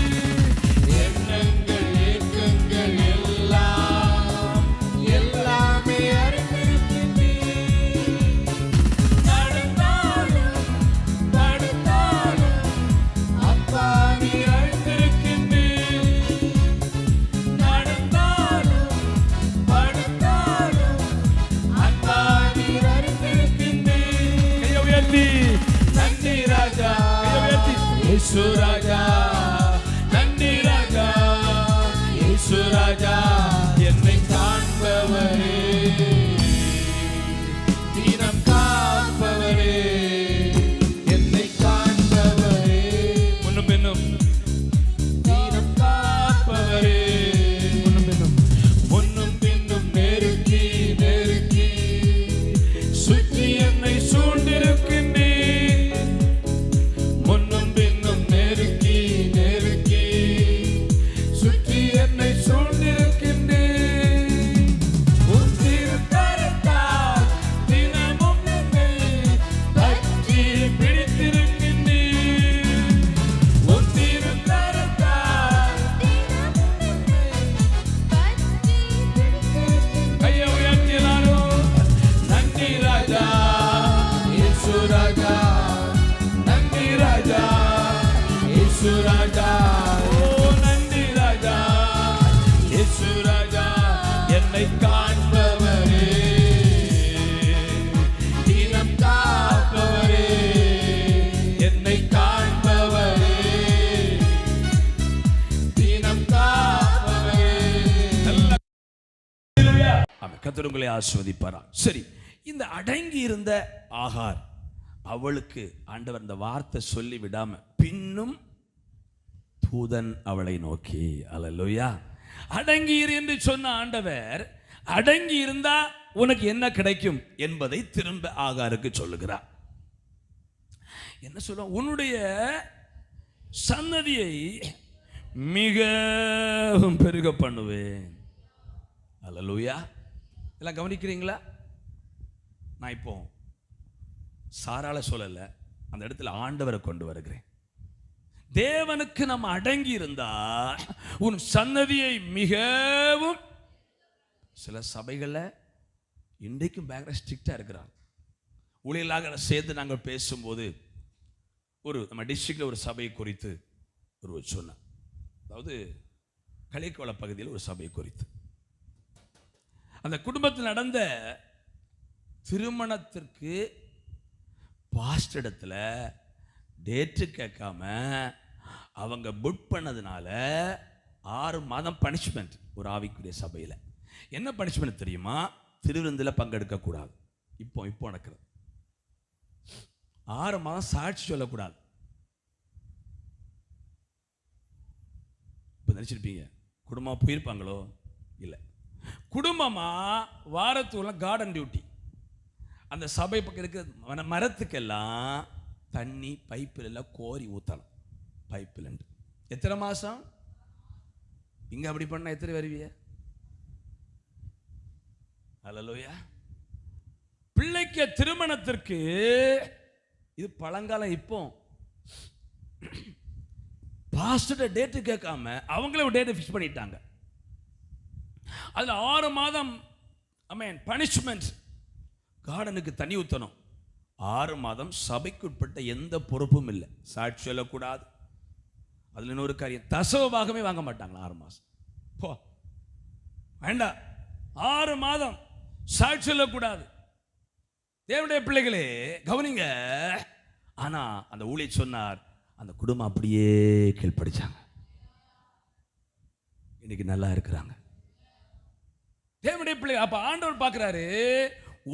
எண்ணங்கள் ஏக்கங்கள் எல்லாம் எல்லாமே அறிந்திருக்கின்றேன். நடந்தாலும் படுத்தாலும் அப்பா நீ அறிந்திருக்கின்றேன், நடந்தாலும் படுத்தாலும் அப்பா நீ அறிந்திருக்கின்றேன். கையை உயர்த்தி நன்றி ராஜா, கையை உயர்த்தி இயேசு ராஜா, நன்றி ராஜா, இயேசு ராஜா. என்னை காண்பவரே, தீனம் காப்பவரே, என்னை காண்பவரே, முன்னும் பின்னும் தீனம் காப்பவரே, முன்னும் பின்னும், முன்னும் பின்னும் நெருக்கி நெருக்கி சுற்றி என்னை சூழ்ந்திருக்கின்றேன், முன்னும் பின்னும் நெருக்கி நெருக்கி சுற்றி என்னை சூழ்ந்திருக்கின்றேன். உன் திருக்கரத்தால் தினமும் என்னை பற்றி பிடித்திருக்கின்றேன், உன் திருக்கரத்தால் தினமும் என்னை பற்றி பிடித்திருக்கின்றேன். கையை உயர்த்தி எல்லாரும் நன்றி ராஜா, இயேசு ராஜா, நன்றி ராஜா, இயேசு ராஜா, ஓ நன்றி ராஜா, இயேசு ராஜா. என்னை காண்பவரே, தீனம் காப்பவரே, என்னை காண்பவரே, உங்களை ஆசீர்வதிப்பாரா. சரி, இந்த அடங்கி இருந்த ஆகார், அவளுக்கு ஆண்டவர் இந்த வார்த்தை சொல்லி விடாம பின்னும் தூதன் அவளை நோக்கி, அல்லேலூயா, அடங்கீர் என்று சொன்ன ஆண்டவர் அடங்கி இருந்தா உனக்கு என்ன கிடைக்கும் என்பதை திரும்ப ஆகாருக்கு சொல்லுகிறார். என்ன சொல்ல, உன்னுடைய சன்னதியை மிகவும் பெருக பண்ணுவேன். அல்லேலூயா. எல்லாம் கவனிக்கிறீங்களா? நான் இப்போ சாரால சொல்லல, அந்த இடத்துல ஆண்டவரை கொண்டு வருகிறேன். தேவனுக்கு நம்ம அடங்கி இருந்தா உன் சன்னதியை மிகவும், சில சபைகளில் இன்றைக்கும் பேங்கிற ஸ்ட்ரிக்டா இருக்கிறாங்க. ஊழியர்களாக சேர்ந்து நாங்கள் பேசும்போது நம்ம டிஸ்ட்ரிக்ட்ல ஒரு சபையை குறித்து ஒரு சொன்னார். அதாவது களிக்கோள பகுதியில் ஒரு சபையை குறித்து, அந்த குடும்பத்தில் நடந்த திருமணத்திற்கு பாஸ்டரிடத்துல டேட்டு கேட்காம அவங்க புக் பண்ணதுனால 6 மாதம் பனிஷ்மெண்ட். ஒரு ஆவிக்குரிய சபையில் என்ன பனிஷ்மெண்ட் தெரியுமா? திருவிருந்தில் பங்கெடுக்க கூடாது. இப்போ நடக்கிறது 6 மாதம் சாட்சி சொல்லக்கூடாது. இப்போ நினைச்சிருப்பீங்க குடும்பமாக போயிருப்பாங்களோ? இல்லை, குடும்பமா வாரத்துக்குள்ள கார்டன் டியூட்டி. அந்த சபை பக்கம் இருக்க மரத்துக்கெல்லாம் தண்ணி பைப்பில் எல்லாம் கோரி ஊற்றணும். பைப்பில் எத்தனை மாதம்? இங்கே அப்படி பண்ணால் எத்தனை வருவிய? அல்லேலூயா. பிள்ளைக்கு திருமணத்திற்கு இது பழங்காலம். இப்போ பாஸ்டர் டேட்டு கேட்காம அவங்களே ஒரு டேட்டை ஃபிக்ஸ் பண்ணிட்டாங்க. அதில் 6 மாதம் பனிஷ்மெண்ட். கார்டனுக்கு தண்ணி ஊற்றணும். 6 மாதம் சபைக்குட்பட்ட எந்த பொறுப்பும் இல்லை. சாட்சி சொல்லக்கூடாது. அதில் இன்னொரு காரியம், தசவ பாகமே வாங்க மாட்டாங்களா 6 மாதம். போ வேண்டாம், 6 மாதம் சாட்சி சொல்லக்கூடாது. தேவனுடைய பிள்ளைகளே கவனிங்க. ஆனா அந்த ஊழியர் சொன்னார், அந்த குடும்பம் அப்படியே கீழ்ப்படிச்சாங்க. இன்னைக்கு நல்லா இருக்கிறாங்க தேவனுடைய பிள்ளை. அப்ப ஆண்டவர் பார்க்கிறாரு,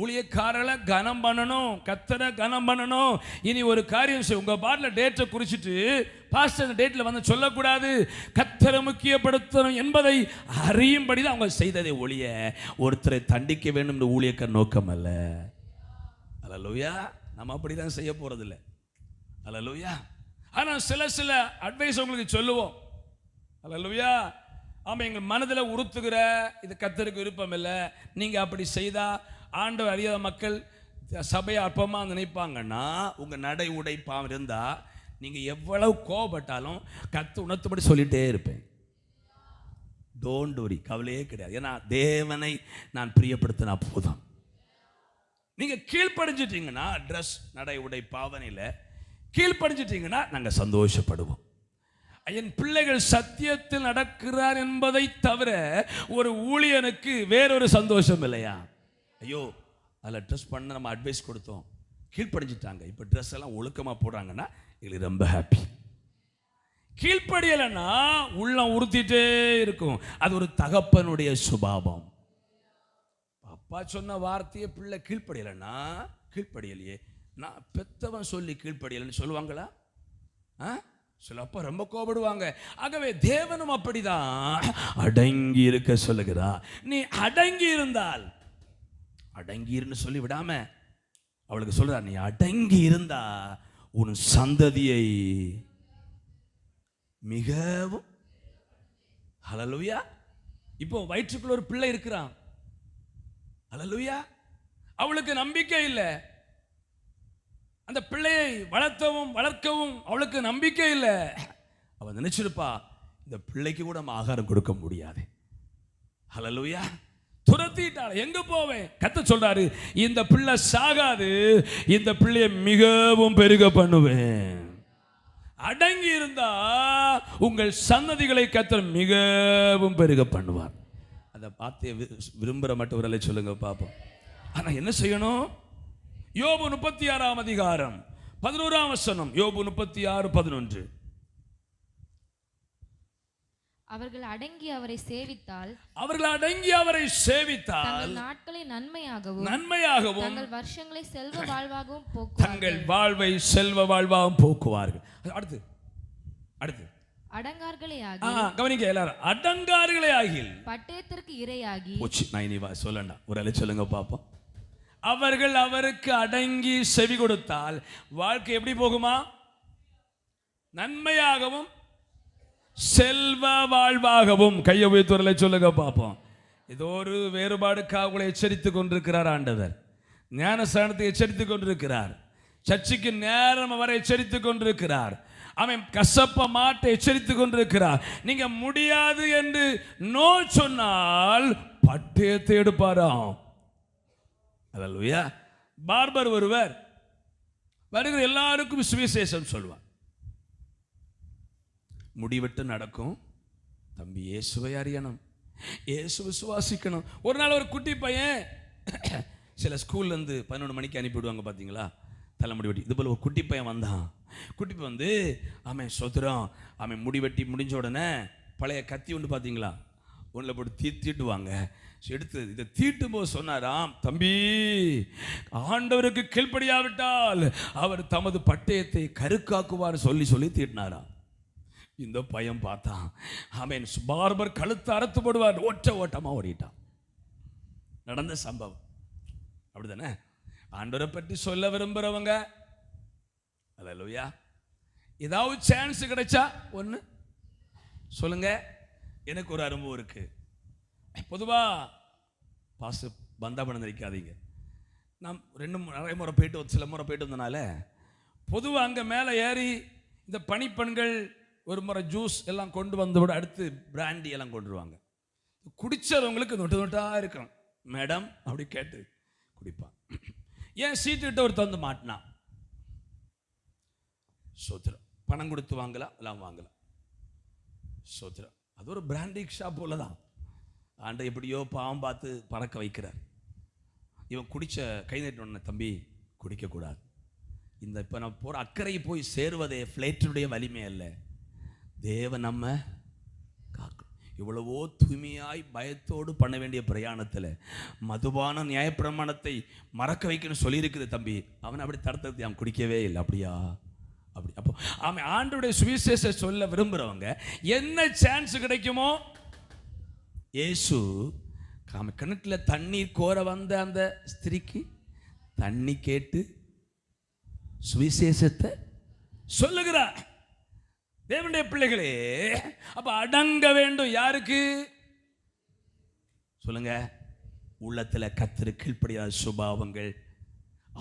ஊழியக்காரரை கனம் பண்ணணும், கத்தரை கனம் பண்ணணும். இனி ஒரு காரியம் செய்ய, உங்க பாட்டில் டேட்டை குறிச்சிட்டு பாஸ்டர் டேட்டில் வந்து சொல்லக்கூடாது. கத்தரை முக்கியப்படுத்தணும் என்பதை அறியும்படி தான் அவங்க செய்ததை ஒழிய ஒருத்தரை தண்டிக்க வேண்டும் என்று ஊழியக்கார நோக்கம் அல்ல. அல்லேலூயா. நம்ம அப்படிதான் செய்ய போறதில்லை. அல்லேலூயா. ஆனால் சில அட்வைஸ் உங்களுக்கு சொல்லுவோம். அல்லேலூயா. ஆமாம், எங்கள் மனதில் உறுத்துகிற இது கத்தருக்கு விருப்பம் இல்லை. நீங்கள் அப்படி செய்தால் ஆண்டவர் அறியாத மக்கள் சபையை அற்பமாக நினைப்பாங்கன்னா, உங்கள் நடை உடை பாவம் இருந்தால் நீங்கள் எவ்வளவு கோபப்பட்டாலும் கத்து உணர்த்தும்படி சொல்லிகிட்டே இருப்பேன். டோன்ட் வரி, கவலையே கிடையாது. ஏன்னா தேவனை நான் பிரியப்படுத்தினா போதும். நீங்கள் கீழ்ப்படிஞ்சிட்டீங்கன்னா, ட்ரெஸ் நடை உடை பாவனையில் கீழ்ப்படிஞ்சிட்டீங்கன்னா நாங்கள் சந்தோஷப்படுவோம். என் பிள்ளைகள் சத்தியத்தில் நடக்கிறார் என்பதை தவிர ஒரு ஊழியனுக்கு வேறொரு சந்தோஷம் இல்லையா? ஐயோ, அதில் ட்ரெஸ் பண்ண நம்ம அட்வைஸ் கொடுத்தோம், கீழ்ப்படிஞ்சிட்டாங்க, இப்போ ட்ரெஸ் எல்லாம் ஒழுக்கமாக போடுறாங்கன்னா எங்களுக்கு ரொம்ப ஹாப்பி. கீழ்ப்படியலைன்னா உள்ளம் உறுத்திட்டே இருக்கும். அது ஒரு தகப்பனுடைய சுபாவம். அப்பா சொன்ன வார்த்தையை பிள்ளை கீழ்ப்படியலைன்னா, கீழ்ப்படியலையே நான் பெத்தவன் சொல்லி கீழ்ப்படியலைன்னு சொல்லுவாங்களா? சில அப்பா ரொம்ப கோபப்படுவாங்க. ஆகவே தேவனும் அப்படிதான் அடங்கி இருக்க சொல்லுகிறார். நீ அடங்கி இருந்தால், அடங்கிருன்னு சொல்லி விடாம அவளுக்கு சொல்றார், நீ அடங்கி இருந்தா உன் சந்ததியை மிகவும். ஹல்லேலூயா. இப்போ வயிற்றுக்குள்ள ஒரு பிள்ளை இருக்கிறான். ஹல்லேலூயா. அவளுக்கு நம்பிக்கை இல்லை. அந்த பிள்ளையை வளர்க்கவும் அவளுக்கு நம்பிக்கை இல்லை. அவன் நினைச்சிருப்பா, இந்த பிள்ளைக்கு கூட நம்ம ஆகாரம் கொடுக்க முடியாது. ஹல்லேலூயா. துரத்திட்டாள். எங்க போவேன்? கர்த்தர் சொல்றாரு, இந்த பிள்ளை சாகாது, இந்த பிள்ளையை மிகவும் பெருக பண்ணுவேன். அடங்கி இருந்தா உங்கள் சன்னதிகளை கர்த்தர் மிகவும் பெருக பண்ணுவார். அந்த வார்த்தையை விரும்புகிற மற்றவர்களை சொல்லுங்க பாப்போம். ஆனா என்ன செய்யணும்? யோபு 36 அதிகாரம் 11 வசனம். யோபு 36:11. அவர்கள் அடங்கி அவரை சேவித்தால் தங்கள் நாட்களை நன்மையாகவும் தங்கள் வருஷங்களை செல்வ வாழ்வாகவும் தங்கள் வாழ்வை செல்வ வாழ்வாகவும் போக்குவார்கள். அடுத்து அடங்கார்களே கவனிங்க எல்லாரும், அடங்கார்களே ஆகில் பட்டயத்திற்கு இரையாகி. நான் இனி சொல்லண்டா, ஒரு அலை சொல்லுங்க பாப்போம். அவர்கள் அவருக்கு அடங்கி செவி கொடுத்தால் வாழ்க்கை எப்படி போகுமா? நன்மையாகவும் செல்வ வாழ்வாகவும். கையை உயர்த்துவரை சொல்லுங்க பார்ப்போம். ஏதோ ஒரு வேறுபாடுக்காக உங்களை எச்சரித்துக் கொண்டிருக்கிறார் ஆண்டவர். ஞானஸ்நானத்தை எச்சரித்துக் கொண்டிருக்கிறார். சர்ச்சைக்கு நேரம் வரை எச்சரித்துக் கொண்டிருக்கிறார். அவன் கசப்ப மாட்டை எச்சரித்துக் கொண்டிருக்கிறார். நீங்க முடியாது என்று நோ சொன்னால் பட்டயத்தை எடுப்பாராம். அல்லேலூயா. பார்பர் ஒருவர் வருகிற எல்லாருக்கும் சுவிசேஷம் சொல்வார். முடிவிட்டு நடக்கும். தம்பி இயேசுவை அறியணும், இயேசு விசுவாசிக்கணும். ஒரு நாள் ஒரு குட்டி பையன் சில ஸ்கூல்லேருந்து 11 மணிக்கு அனுப்பிவிடுவாங்க பார்த்தீங்களா, தலைமுடி வெட்டி. இது போல் ஒரு குட்டி பையன் வந்தான். குட்டி பையன் வந்து அவன் சொத்துறான். அவன் முடி வெட்டி முடிஞ்ச உடனே பழைய கத்தி ஒன்று பார்த்தீங்களா, ஒன்றில் போட்டு தீட்டுவாங்க. எடுத்து இதை தீட்டும் போது சொன்னாராம், தம்பி ஆண்டவருக்கு கீழ்ப்படியாவிட்டால் அவர் தமது பட்டயத்தை கருக்காக்குவார் சொல்லி தீட்டினாராம். இந்த பையன் பார்த்தான், அவன் பார்பர் கழுத்து அறுத்து போடுவார், ஓட்டமா ஓடிட்டான். நடந்த சம்பவம் அப்படிதானே? ஆண்டவரை பற்றி சொல்ல விரும்புறவங்க அல்லேலூயா, ஏதாவது சான்ஸ் கிடைச்சா ஒன்று சொல்லுங்க. எனக்கு ஒரு அனுபவம் இருக்கு. பொதுவா பாச பந்தா பண்ண நினைக்காதீங்க. நான் நிறைய முறை போயிட்டு சில முறை போயிட்டு வந்தனால பொதுவாக அங்கே மேலே ஏறி இந்த பனிப்பெண்கள் ஒரு முறை ஜூஸ் எல்லாம் கொண்டு வந்தோட அடுத்து பிராண்டி எல்லாம் கொண்டுருவாங்க. குடிச்சவங்களுக்கு நொட்டா இருக்கும். மேடம் அப்படி கேட்டு குடிப்பான். ஏன் சீட்டுக்கிட்ட ஒருத்த வந்து மாட்டினான். சோத்திரம் பணம் கொடுத்து வாங்கலாம், எல்லாம் வாங்கலாம். சோத்திரம் அது ஒரு பிராண்டி ஷாப் போல தான். ஆண்டை எப்படியோ பாவம் பார்த்து பறக்க வைக்கிறார். இவன் குடிச்ச கை நீட்டின தம்பி குடிக்கக்கூடாது. இந்த இப்போ நம்ம போகிற அக்கறை போய் சேருவதே ஃப்ளைட்டினுடைய வலிமை அல்ல, தேவன் நம்ம காக்கும். இவ்வளவோ தூய்மையாய் பயத்தோடு பண்ண வேண்டிய பிரயாணத்தில் மதுபான நியாயப்பிரமாணத்தை மறக்க வைக்கணும்னு சொல்லியிருக்குது தம்பி. அவன் அப்படி தடுத்தது அவன் குடிக்கவே இல்லை. அப்படியா? அப்படி அப்போ அவன் ஆண்டவருடைய சுவிசேஷ சொல்ல விரும்புகிறவங்க என்ன சான்ஸ் கிடைக்குமோ, இயேசு கிணற்றில் தண்ணீர் கோர வந்த அந்த ஸ்திரீக்கு தண்ணி கேட்டு சுவிசேஷத்தை சொல்லுகிறார். தேவனுடைய பிள்ளைகளே, அப்ப அடங்க வேண்டும். யாருக்கு சொல்லுங்க? உள்ளத்துல கர்த்தருக்கு கீழ்ப்படியாத சுபாவங்கள்,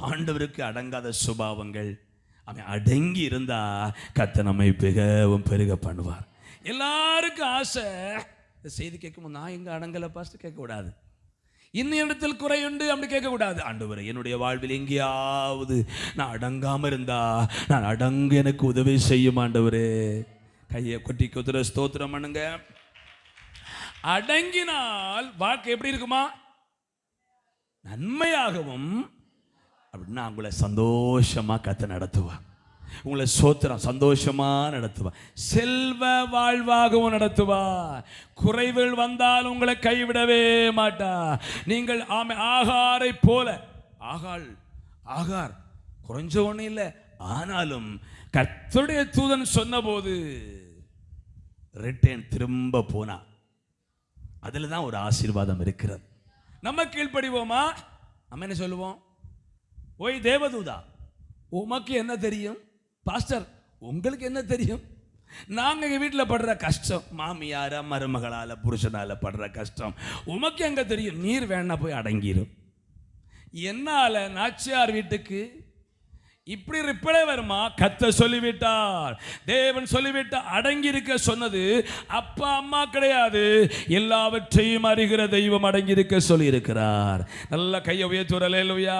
ஆண்டவருக்கு அடங்காத சுபாவங்கள். அவன் அடங்கி இருந்தா கர்த்தர் நம்மை மிகவும் பெருக பண்ணுவார். எல்லாருக்கும் ஆசை. இந்த செய்தி கேட்கும்போது நான் எங்க அடங்கலை பாஸ்டர் கேட்கக்கூடாது, இன்னும் இடத்தில் குறையுண்டு அப்படி கேட்கக்கூடாது. ஆண்டவரே, என்னுடைய வாழ்வில் எங்கேயாவது நான் அடங்காம இருந்தா நான் அடங்கு எனக்கு உதவி செய்யும் ஆண்டவரே. கையை கொட்டி குதிரை ஸ்தோத்திரம் பண்ணுங்க. அடங்கினால் வாழ்க்கை எப்படி இருக்குமா? நன்மையாகவும். அப்படின்னா உங்களை சந்தோஷமா கத்த நடத்துவா, உங்களை சோத்திரம் சந்தோஷமா நடத்துவா, செல்வ வாழ்வாகவும் நடத்துவா. குறைவுகள் வந்தால் உங்களை கைவிடவே மாட்டா. நீங்கள் ஆகாரை போல, ஆகார் குறைஞ்ச ஒண்ணு இல்லை, ஆனாலும் கர்த்தருடைய தூதன் சொன்னபோது ரிட்டர்ன் திரும்ப போனா. அதுல தான் ஒரு ஆசீர்வாதம் இருக்கிறது. நம்ம கீழ்ப்படிவோமா? நம்ம என்ன சொல்லுவோம்? ஓய் தேவதூதா, உமக்கு என்ன தெரியும்? பாஸ்டர், உங்களுக்கு என்ன தெரியும்? நாங்கள் எங்கள் வீட்டில் படுற கஷ்டம், மாமியார மருமகளால் புருஷனால படுற கஷ்டம் உமக்கு எங்க தெரியும்? நீர் வேணா போய் அடங்கிடும். என்னால நாச்சியார் வீட்டுக்கு இப்படி ரிப்பளே வருமா? கர்த்தர் சொல்லிவிட்டார், தேவன் சொல்லிவிட்டார். அடங்கி இருக்க சொன்னது அப்பா அம்மா கிடையாது, எல்லாவற்றையும் அறிகிற தெய்வம் அடங்கி இருக்க சொல்லி இருக்கிறார். நல்ல கையை உயர்த்துற அல்லேலூயா.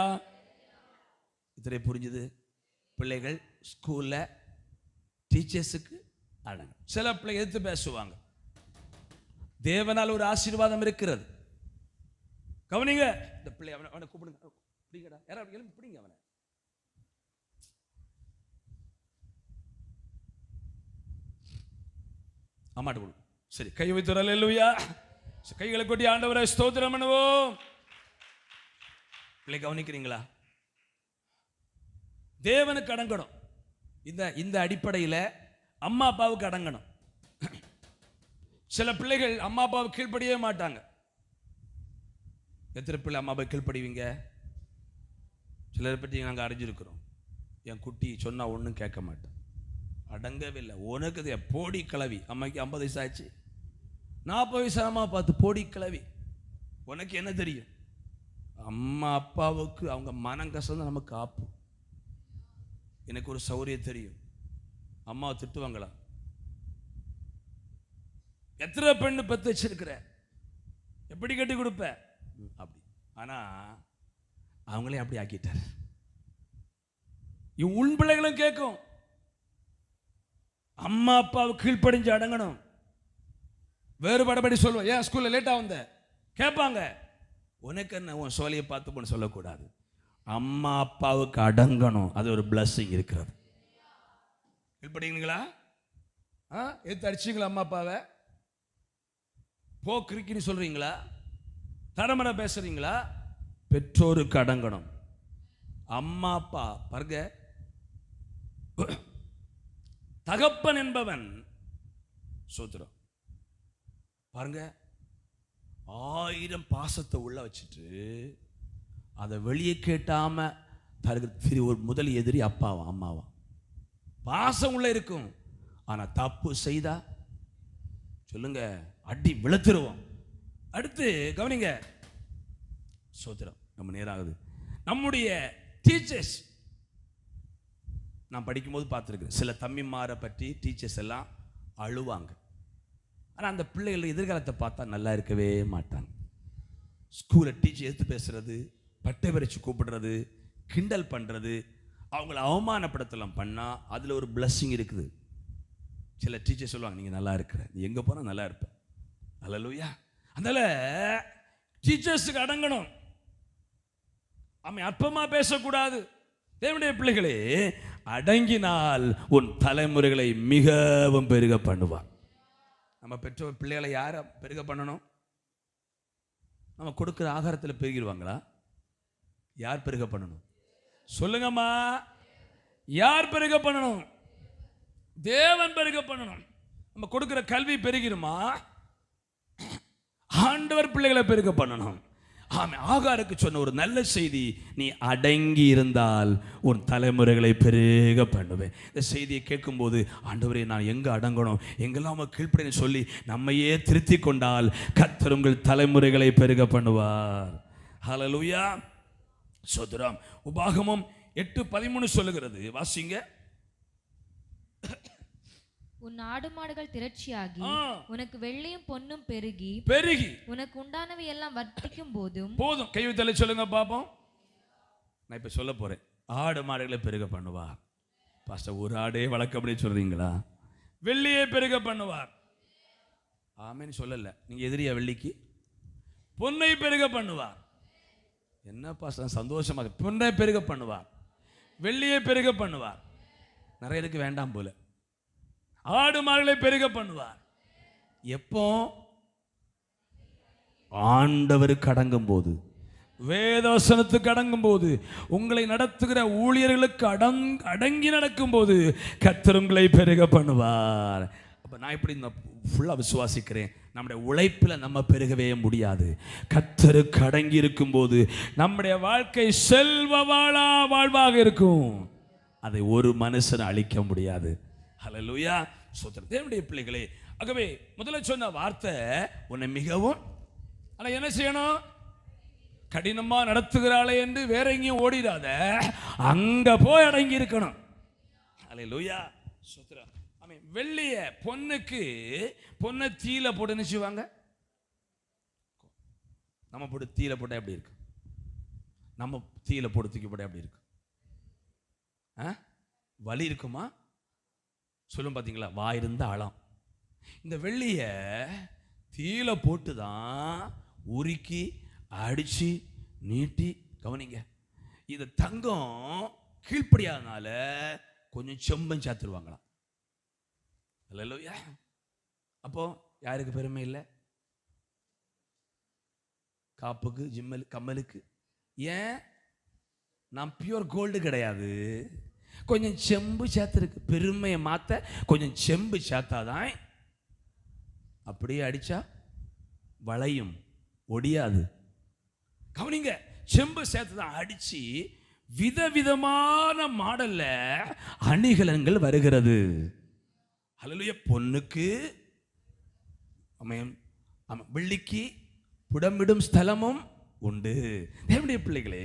இத்தனை புரிஞ்சுது? பிள்ளைகள் ஸ்கூல்ல டீச்சர்ஸுக்கு அடங்கும். சில பிள்ளை எதிர்த்து பேசுவாங்க. தேவனால் ஒரு ஆசீர்வாதம் இருக்கிறது. கவனிங்க, இந்த பிள்ளை அவனை கூப்பிடுங்க, பிடிங்கடா, யாராவது எழுந்து பிடிங்க அவனை. அம்மாட்ட கொடு, சரி, கை வைத்து அல்லேலூயா. கைகளை கொட்டி ஆண்டவரை ஸ்தோத்திரம் பண்ணுவோம். பிள்ளை கவனிக்கிறீங்களா? தேவனுக்கு அடங்கணும். இந்த அடிப்படையில் அம்மா அப்பாவுக்கு அடங்கணும். சில பிள்ளைகள் அம்மா அப்பாவுக்கு கீழ்ப்படியவே மாட்டாங்க. எத்தனை பிள்ளை அம்மா அப்பா கீழ்ப்படிவீங்க? சிலரை பற்றி நாங்கள் அறிஞ்சிருக்கிறோம். என் குட்டி சொன்னா ஒன்றும் கேட்க மாட்டேன், அடங்கவே இல்லை. உனக்கு போடி கிளவி. அம்மாக்கு 50 வயசு ஆச்சு, 40 வயசு அம்மா பார்த்து போடி கிளவி. உனக்கு என்ன தெரியும்? அம்மா அப்பாவுக்கு அவங்க மனம் கசந்து நமக்கு ஆப்பு. எனக்கு ஒரு சௌரியம் தெரியும், அம்மாவை திட்டுவாங்களா? எத்தனை பெண்ணு பத்து வச்சிருக்கிற, எப்படி கட்டி கொடுப்ப அப்படி. ஆனா அவங்களே அப்படி ஆக்கிட்டார். உன் பிள்ளைகளும் கேட்கும், அம்மா அப்பாவுக்கு கீழ்ப்படிஞ்சு அடங்கணும். வேறுபாடுபடி சொல்லுவோம், ஏன் ஸ்கூல்ல லேட்டா வந்த கேட்பாங்க. உனக்கு என்ன, உன் சோலையை பார்த்து போன்னு சொல்லக்கூடாது. அம்மா அப்பாவுக்கு அடங்கணும். அது ஒரு பிளஸ்ஸிங் இருக்கிறது. கீழ்ப்படிங்களா? எடுத்து அடிச்சிங்களா? அம்மா அப்பாவை போக்கிரிக்கின்னு சொல்றீங்களா? தரமரை பேசுறீங்களா? பெற்றோருக்கு அடங்கணும். அம்மா அப்பா பாருங்க, தகப்பன் என்பவன் சோத்திரம் பாருங்க, 1000 பாசத்தை உள்ள வச்சுட்டு அதை வெளியே கேட்டாம தருகிற ஒரு முதல் எதிரி அப்பாவா அம்மாவா. பாசம் உள்ள இருக்கும், ஆனா தப்பு செய்தா சொல்லுங்க அடி விழுத்துருவோம். அடுத்து கவனிங்க, சோத்திரம் நம்ம நேராகுது. நம்முடைய டீச்சர்ஸ் நான் படிக்கும்போது பார்த்துருக்கேன், சில தம்பிமாரை பற்றி டீச்சர்ஸ் எல்லாம் அழுவாங்க. ஆனால் அந்த பிள்ளைகள் எதிர்காலத்தை பார்த்தா நல்லா இருக்கவே மாட்டாங்க. ஸ்கூலில் டீச்சர் எடுத்து பேசுறது, பட்டை வரைச்சு கூப்பிடுறது, கிண்டல் பண்ணுறது, அவங்கள அவமானப்படுத்தலாம் பண்ணால் அதில் ஒரு பிளஸ்ஸிங் இருக்குது. சில டீச்சர் சொல்லுவாங்க, நீங்கள் நல்லா இருக்கிற, நீ எங்கே போனால் நல்லா இருப்ப. அல்லேலூயா. அதனால டீச்சர்ஸுக்கு அடங்கணும். அவன் அற்பமாக பேசக்கூடாது. தேவனுடைய பிள்ளைகளே, அடங்கினால் உன் தலைமுறைகளை மிகவும் பெருக பண்ணுவான். நம்ம பெற்றோர் பிள்ளைகளை யாரை பெருக பண்ணணும்? நம்ம கொடுக்குற ஆகாரத்தில் பெருகிடுவாங்களா? யார் பெருக பண்ணணும்? சொல்லுங்கம்மா, யார் பெருக பண்ணணும்? தேவன் பெருக பண்ணணும். நம்ம கொடுக்குற கல்வி பெருகிடுமா? ஆண்டவர் பிள்ளைகளை பெருக பண்ணணும். ஆமே, ஆகாருக்கு சொன்ன ஒரு நல்ல செய்தி, நீ அடங்கி இருந்தால் உன் தலைமுறைகளை பெருக பண்ணுவேன். இந்த செய்தியை கேட்கும்போது, ஆண்டவரே நான் எங்கே அடங்கணும், எங்கெல்லாம் கீழ்ப்படின்னு சொல்லி நம்மையே திருத்தி கொண்டால் கர்த்தர் உங்கள் தலைமுறைகளை பெருக பண்ணுவார். ஹல்லேலூயா. சோதரம் உபாகமம் 8:13 சொல்லுகிறது, வாசிங்க. உன் ஆடு மாடுகள் திரட்சியாகி உனக்கு வெள்ளியும் பொன்னும் பெருகி உனக்கு உண்டானவை எல்லாம் வர்த்திக்கும் போதும். போதும், கை வைத்தலை சொல்லுங்க பாப்போம். நான் இப்ப சொல்ல போறேன், ஆடு மாடுகளை பெருக பண்ணுவார். பாஸ்டர், ஒரு ஆடே வளர்க்க அப்படி சொல்றீங்களா? வெள்ளியை பெருக பண்ணுவார். ஆமேன்னு சொல்லல. நீங்க எதிரியா வெள்ளிக்கு? பொன்னை பெருக பண்ணுவார். என்ன பாஸ்டர் சந்தோஷமாக, பொன்னை பெருக பண்ணுவார், வெள்ளியை பெருக பண்ணுவார். நிறைய பேருக்கு வேண்டாம் போல. ஆடு மாடுகளை பெருக பண்ணுவார். எப்போ? ஆண்டவருக்கு அடங்கும் போது, வேதவசனத்துக்கு அடங்கும் போது, உங்களை நடத்துகிற ஊழியர்களுக்கு அடங்கி நடக்கும் போது கர்த்தர் உங்களை பெருக பண்ணுவார். அப்ப நான் இப்படி ஃபுல்லா விசுவாசிக்கிறேன், நம்முடைய உழைப்பில் நம்ம பெருகவே முடியாது. கர்த்தருக்கு அடங்கி இருக்கும் போது நம்முடைய வாழ்க்கை செல்வ வாழ்வாக இருக்கும். அதை ஒரு மனுஷன் அழிக்க முடியாது. ஹல்லேலூயா. சோதரம் தேவனுடைய பிள்ளைகளே, ஆகவே முதல்ல சொன்ன வார்த்தை உன்னை மிகவும், ஆனா என்ன செய்யணும்? கடினமா நடத்துகிறாளே என்று வேற எங்கேயும் ஓடிடாத, அங்க போய் அடங்கி இருக்கணும். ஹல்லேலூயா. சோதரம். ஆமென். வெள்ளிய பொன்னை தீயில போட்டு நினைச்சுவாங்க. நம்ம போட்டு தீயில போட்டா எப்படி இருக்கு? நம்ம தீயில போட்டு தூக்கி போட்டா எப்படி இருக்கு? வலி இருக்குமா? சொல்லும் பார்த்தீங்களா, வாயிருந்த ஆழம். இந்த வெள்ளிய தீயில போட்டு தான் உருக்கி அடிச்சு நீட்டி, கவனிங்க, இது தங்கம் கீழ்ப்படியாதனால கொஞ்சம் செம்பம் சாத்துருவாங்களாம். அல்லேலூயா. அப்போ யாருக்கு பெருமை இல்லை? காப்புக்கு, ஜிம்மல், கம்மலுக்கு. ஏன்? நான் பியூர் கோல்டு கிடையாது, கொஞ்சம் செம்பு சேர்த்துருக்கு. பெருமையை மாற்ற கொஞ்சம் செம்பு சேர்த்தாதான். அப்படியே அடிச்சா வளையும், ஒடியாது. கவனிங்க, செம்பு சேர்த்து தான் அடிச்சு விதவிதமான மாடல்ல அணிகலன்கள் வருகிறது. ஹல்லேலூயா. பொண்ணுக்கு வெள்ளிக்கு புடமிடும் ஸ்தலமும் உண்டு. தேவனுடைய பிள்ளைகளே,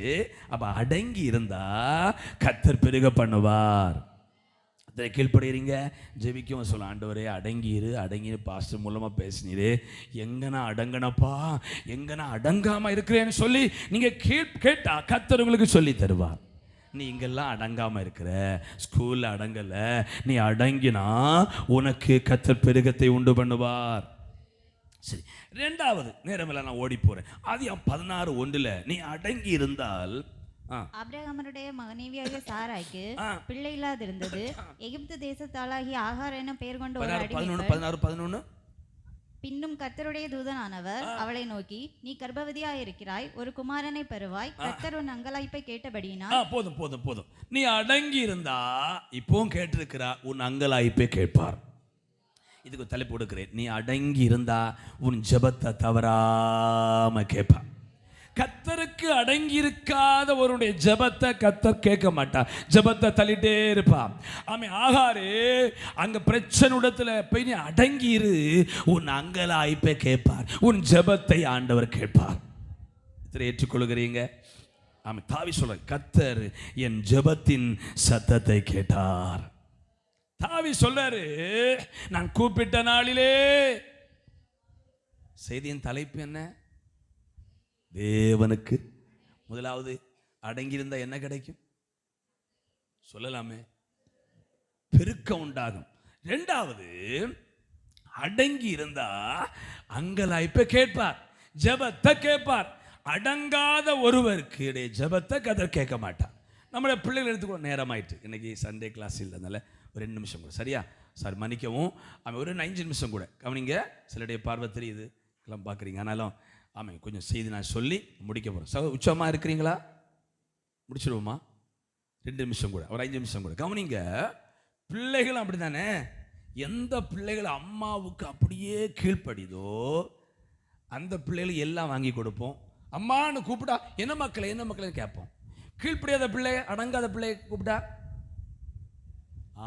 அப்ப அடங்கி இருந்தா கர்த்தர் பெருக பண்ணுவார். அதை கீழ்ப்படுகிறீங்க, ஜெபிக்கவும் சொல்ல, ஆண்டவரே அடங்கிரு அடங்கிரு. பாஸ்டர் மூலமா பேசினீரே, எங்க நான் அடங்கனப்பா, எங்க நான் அடங்காம இருக்கிறேன்னு சொல்லி நீங்க கேட்டா கர்த்தர் உங்களுக்கு சொல்லி தருவார். நீ இங்கெல்லாம் அடங்காம இருக்கிற, ஸ்கூல்ல அடங்கல, நீ அடங்கினா உனக்கு கர்த்தர் பெருகத்தை உண்டு பண்ணுவார். சரி, ரெண்டாவது நேரமில்ல, நான் ஓடி போறேன். ஆதியாகமம் 16:1 நீ அடங்கி இருந்தால், ஆபிரகாமனுடைய மனைவியாகிய சாராய்க்கு பிள்ளை இல்லாதிருந்தது. எகிப்து தேசத்தாளாகிய ஆகார் என்னும் பெயர் கொண்ட ஒரு அடிமை 11 பின்னும் கர்த்தருடைய தூதனானவர் அவளை நோக்கி, நீ கர்ப்பவதியாயிருக்கிறாய், ஒரு குமாரனை பெறுவாய், கர்த்தர் உன் அங்கலாய்ப்பை கேட்டபடியினால். போதும் போதும் போதும். நீ அடங்கி இருந்தா இப்பவும் கேட்டிருக்கிறா, உன் அங்கலாய்ப்பை கேட்பார். இதுக்கு தலைப்பு கொடுக்கிறேன், நீ அடங்கி இருந்தா உன் ஜெபத்தை தவறாம கேட்பார். கர்த்தருக்கு அடங்கி இருக்காத ஒருடைய ஜெபத்தை கர்த்தர் கேட்க மாட்டார், ஜெபத்தை தள்ளிட்டே இருப்பான். ஆமே, ஆகாரே அங்க பிரச்சனைடத்துல போய் நீ அடங்கி இரு, உன் அங்கலாய்ப்பை கேட்பார், உன் ஜெபத்தை ஆண்டவர் கேட்பார். இதை ஏற்றுக்கொள்கிறீங்க? ஆமே, தாவி சொல்ற, கர்த்தர் என் ஜெபத்தின் சத்தத்தை கேட்டார். தாவி சொல்றாரு, நான் கூப்பிட்ட நாளிலே. செய்தியின் தலைப்பு என்ன? தேவனுக்கு முதலாவது அடங்கியிருந்தா என்ன கிடைக்கும் சொல்லலாமே? பெருக்கம் உண்டாகும். இரண்டாவது, அடங்கி இருந்தா அங்கலாய்ப்பை கேட்பார், ஜெபத்தை கேட்பார். அடங்காத ஒருவருக்கு ஜெபத்தை கர்த்தர் கேட்க மாட்டார். நம்மளோட பிள்ளைகள் எடுத்துக்கோ, நேரமாயிட்டு, இன்னைக்கு சண்டே கிளாஸ் இல்லைனால ஒரு 2 நிமிஷம் கூட, சரியா சார் மன்னிக்கவும், அவன் ஒரு 5 நிமிஷம் கூட கவனிங்க. சிலருடைய பார்வை தெரியுது, எல்லாம் பார்க்குறீங்க, ஆனாலும் ஆமாம் கொஞ்சம் செய்தி நான் சொல்லி முடிக்க போகிறேன். உச்சமாக இருக்கிறீங்களா? முடிச்சிடுவோமா? 2 நிமிஷம் கூட, ஒரு 5 நிமிஷம் கூட கவனிங்க. பிள்ளைகள் அப்படி தானே, எந்த பிள்ளைகள் அம்மாவுக்கு அப்படியே கீழ்ப்படிதோ அந்த பிள்ளைகளுக்கு எல்லாம் வாங்கி கொடுப்போம். அம்மான்னு கூப்பிட்டா என்ன மக்களை என்ன மக்களை கேட்போம். கீழ்ப்படியாத பிள்ளை, அடங்காத பிள்ளை கூப்பிட்டா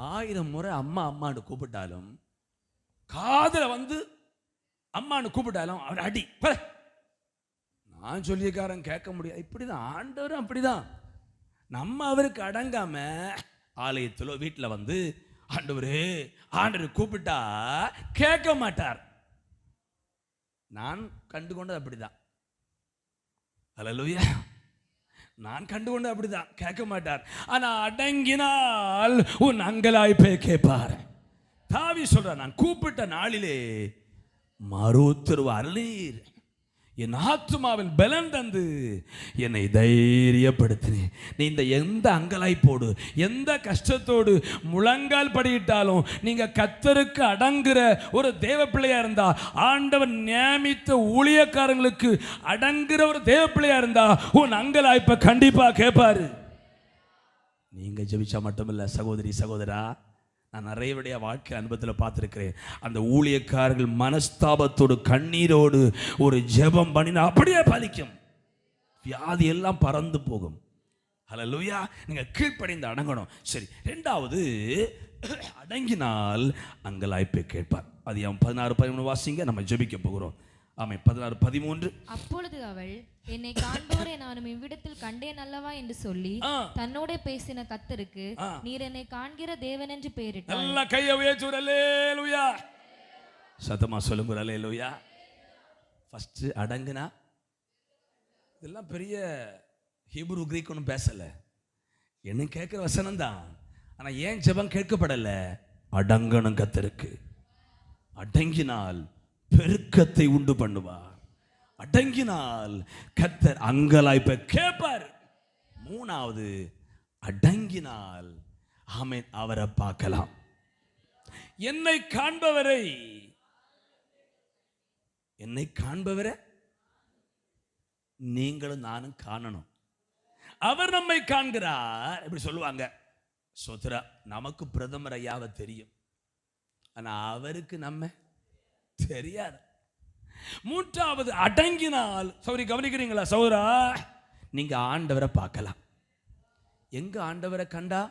1000 முறை அம்மா அம்மான்னு கூப்பிட்டாலும், காதல வந்து அம்மான்னு கூப்பிட்டாலும் அவர் அடி. நான் சொல்லியக்காரன் கேட்க முடியாது. இப்படிதான் ஆண்டவரும் அப்படிதான். நம்ம அவருக்கு அடங்காம ஆலயத்திலோ வீட்டில் வந்து ஆண்டவரே ஆண்டவர் கூப்பிட்டா கேட்க மாட்டார். நான் கண்டுகொண்டது அப்படிதான். அல்லேலூயா. நான் கண்டுகொண்டது அப்படிதான், கேட்க மாட்டார். ஆனா அடங்கினால் உன் அங்கலாய்ப்பை கேட்பார். தாவி சொல்ற, நான் கூப்பிட்ட நாளிலே மறுத்தருவ அருளீர், என் ஆத்துமாவில் பலன் தந்து என்னை தைரியப்படுத்தினேன். நீ இந்த எந்த அங்கலாய்ப்போடு எந்த கஷ்டத்தோடு முழங்கால் படியிட்டாலும் நீங்க கர்த்தருக்கு அடங்குற ஒரு தேவ பிள்ளையா இருந்தா, ஆண்டவர் நியமித்த ஊழியக்காரங்களுக்கு அடங்குற ஒரு தேவ பிள்ளையா இருந்தா உன் அங்கலாய்ப்பை கண்டிப்பா கேட்பாரு. நீங்க ஜெபிச்சா மட்டுமில்ல சகோதரி சகோதரா, நான் நிறைய வாழ்க்கை அனுபவத்தில் பார்த்துருக்கிறேன். அந்த ஊழியக்காரர்கள் மனஸ்தாபத்தோடு கண்ணீரோடு ஒரு ஜெபம் பண்ணினா அப்படியே பலிக்கும், வியாதி எல்லாம் பறந்து போகும். ஹல்லேலூயா. நீங்க கீழ்ப்படிந்து அடங்கணும். சரி, ரெண்டாவது, அடங்கினால் அங்கலாய்ப்பை கேட்பார். அது 16-13 வாசிங்க, நம்ம ஜெபிக்க போகிறோம். ஆமை 16-13. அப்பொழுது அவள், என்னை காண்போரை நானும் இவ்விடத்தில் கண்டேன் அல்லவா என்று சொல்லி தன்னோட பேசின கர்த்தருக்கு நீர் என்னை காண்கிற தேவன் என்று பெயரிட்டார். நல்ல கையை உயர்த்தி அல்லேலூயா சத்தமா சொல்லுங்க அல்லேலூயா. ஃபர்ஸ்ட் அடங்குனா, இதெல்லாம் பெரிய ஹீப்ரு கிரீக் ஒன்றும் பேசல, என்ன கேட்கிற வசனம் தான். ஆனா ஏன் ஜெபம் கேட்கப்படல? அடங்கணும் கர்த்தருக்கு. அடங்கினால் பெருக்கத்தை உண்டு பண்ணுவார். அடங்கினால் கர்த்தர் அங்கலாய்ப்பை கேட்பார். மூணாவது, அடங்கினால் ஆமென் அவரை பார்க்கலாம். என்னை காண்பவரை என்னை காண்பவரை நீங்களும் நானும் காணணும். அவர் நம்மை காண்கிறார். இப்படி சொல்லுவாங்க. சோத்ரா, நமக்கு பிரதமர் ஐயாவை தெரியும், ஆனா அவருக்கு நம்ம தெரியாது. மூன்றாவது, அடங்கினால். சௌரி கவனிக்கிறீங்களா சௌரா? நீங்க ஆண்டவரை பார்க்கலாம். எங்க ஆண்டவரை கண்டா?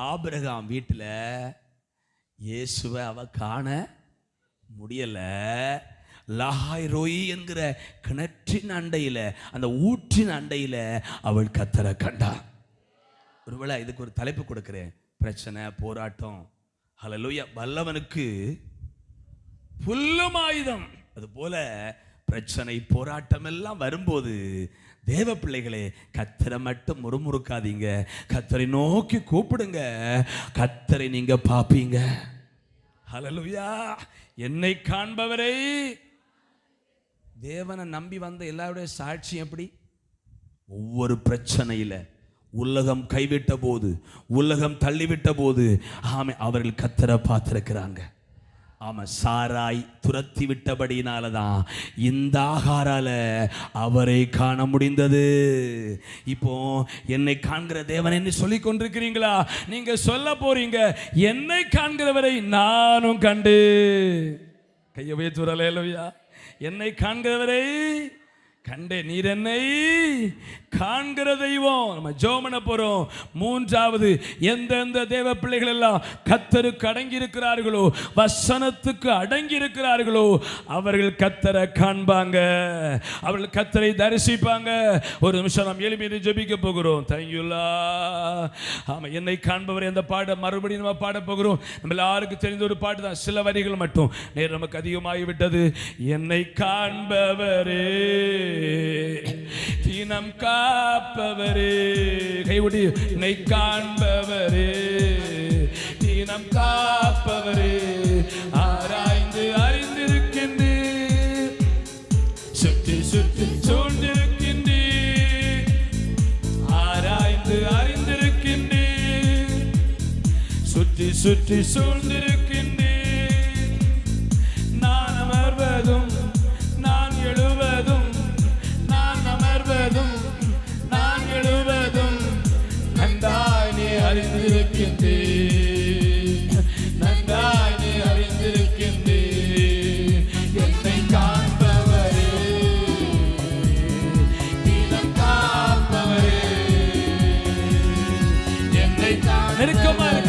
ஆபிரகாம் வீட்டில் இயேசுவை அவ காண முடியல. லாஹாய் ரோயி என்கிற கிணற்றின் அண்டையில, அந்த ஊற்றின் அண்டையில அவள் கர்த்தரை கண்டா. ஒருவேளை இதுக்கு ஒரு தலைப்பு கொடுக்கிறேன், பிரச்சனை, போராட்டம். ஹல்லேலூயா. வல்லவனுக்கு புல்லும் ஆயுதம். அது போல பிரச்சனை, போராட்டம் எல்லாம் வரும்போது தேவ பிள்ளைகளே, கர்த்தரை மட்டும் முறுமுறுக்காதீங்க, கர்த்தரை நோக்கி கூப்பிடுங்க, கர்த்தரை நீங்க பாப்பீங்க. ஹல்லேலூயா. என்னை காண்பவரை. தேவனை நம்பி வந்த எல்லாருடைய சாட்சி எப்படி? ஒவ்வொரு பிரச்சனையில உலகம் கைவிட்ட போது, உலகம் தள்ளிவிட்ட போது, ஆமே, அவர்கள் கர்த்தரை பார்த்திருக்கிறாங்க. ஆமா, சாராய் துரத்தி விட்டபடினாலதான் இந்த ஆகாரால அவரை காண முடிந்தது. இப்போ என்னை காண்கிற தேவன் என்று சொல்லிக் கொண்டிருக்கிறீங்களா? நீங்க சொல்ல போறீங்க, என்னை காண்கிறவரை நானும் கண்டு. கையவே துரலையா. என்னை காண்கிறவரை கண்டே. நீர் என்னை காண்கிற தெய்வம். நம்ம ஜெபம் பண்ண போறோம். மூன்றாவது, எந்தெந்த தேவ பிள்ளைகள் எல்லாம் கர்த்தருக்கு அடங்கி இருக்கிறார்களோ, வசனத்துக்கு அடங்கி இருக்கிறார்களோ, அவர்கள் கர்த்தரை காண்பாங்க, அவர்கள் கர்த்தரை தரிசிப்பாங்க. ஒரு நிமிஷம் நாம் எளிமையை ஜெபிக்க போகிறோம். தேங்க்யூலா. ஆமா, என்னை காண்பவரை அந்த பாட மறுபடியும் நம்ம பாட போகிறோம். நம்ம எல்லாருக்கும் தெரிந்த ஒரு பாட்டு தான், சில வரிகள் மட்டும். நேரம் நமக்கு அதிகமாகிவிட்டது. என்னை காண்பவரே, தினம் காப்பவரே. கைவிடி. என்னை காண்பவரே, தினம் காப்பவரே, ஆராய்ந்து அறிந்திருக்கின்றீர், சுற்றி சுற்றி சூழ்ந்திருக்கின்றீர், ஆராய்ந்து அறிந்திருக்கின்றீர், சுற்றி சுற்றி சூழ்ந்திருக்கின்றீர். நான் அமர்வதும் நான் எழுவதும், நான் அமர்வதும் நான் எழுவதும் நன்றாய் நீ அறிந்திருக்கின்றீர், நன்றாய் நீ அறிந்திருக்கின்றீர். என்னை காண்பவரே, தினம் காப்பவரே, என்னை நெருக்கமாக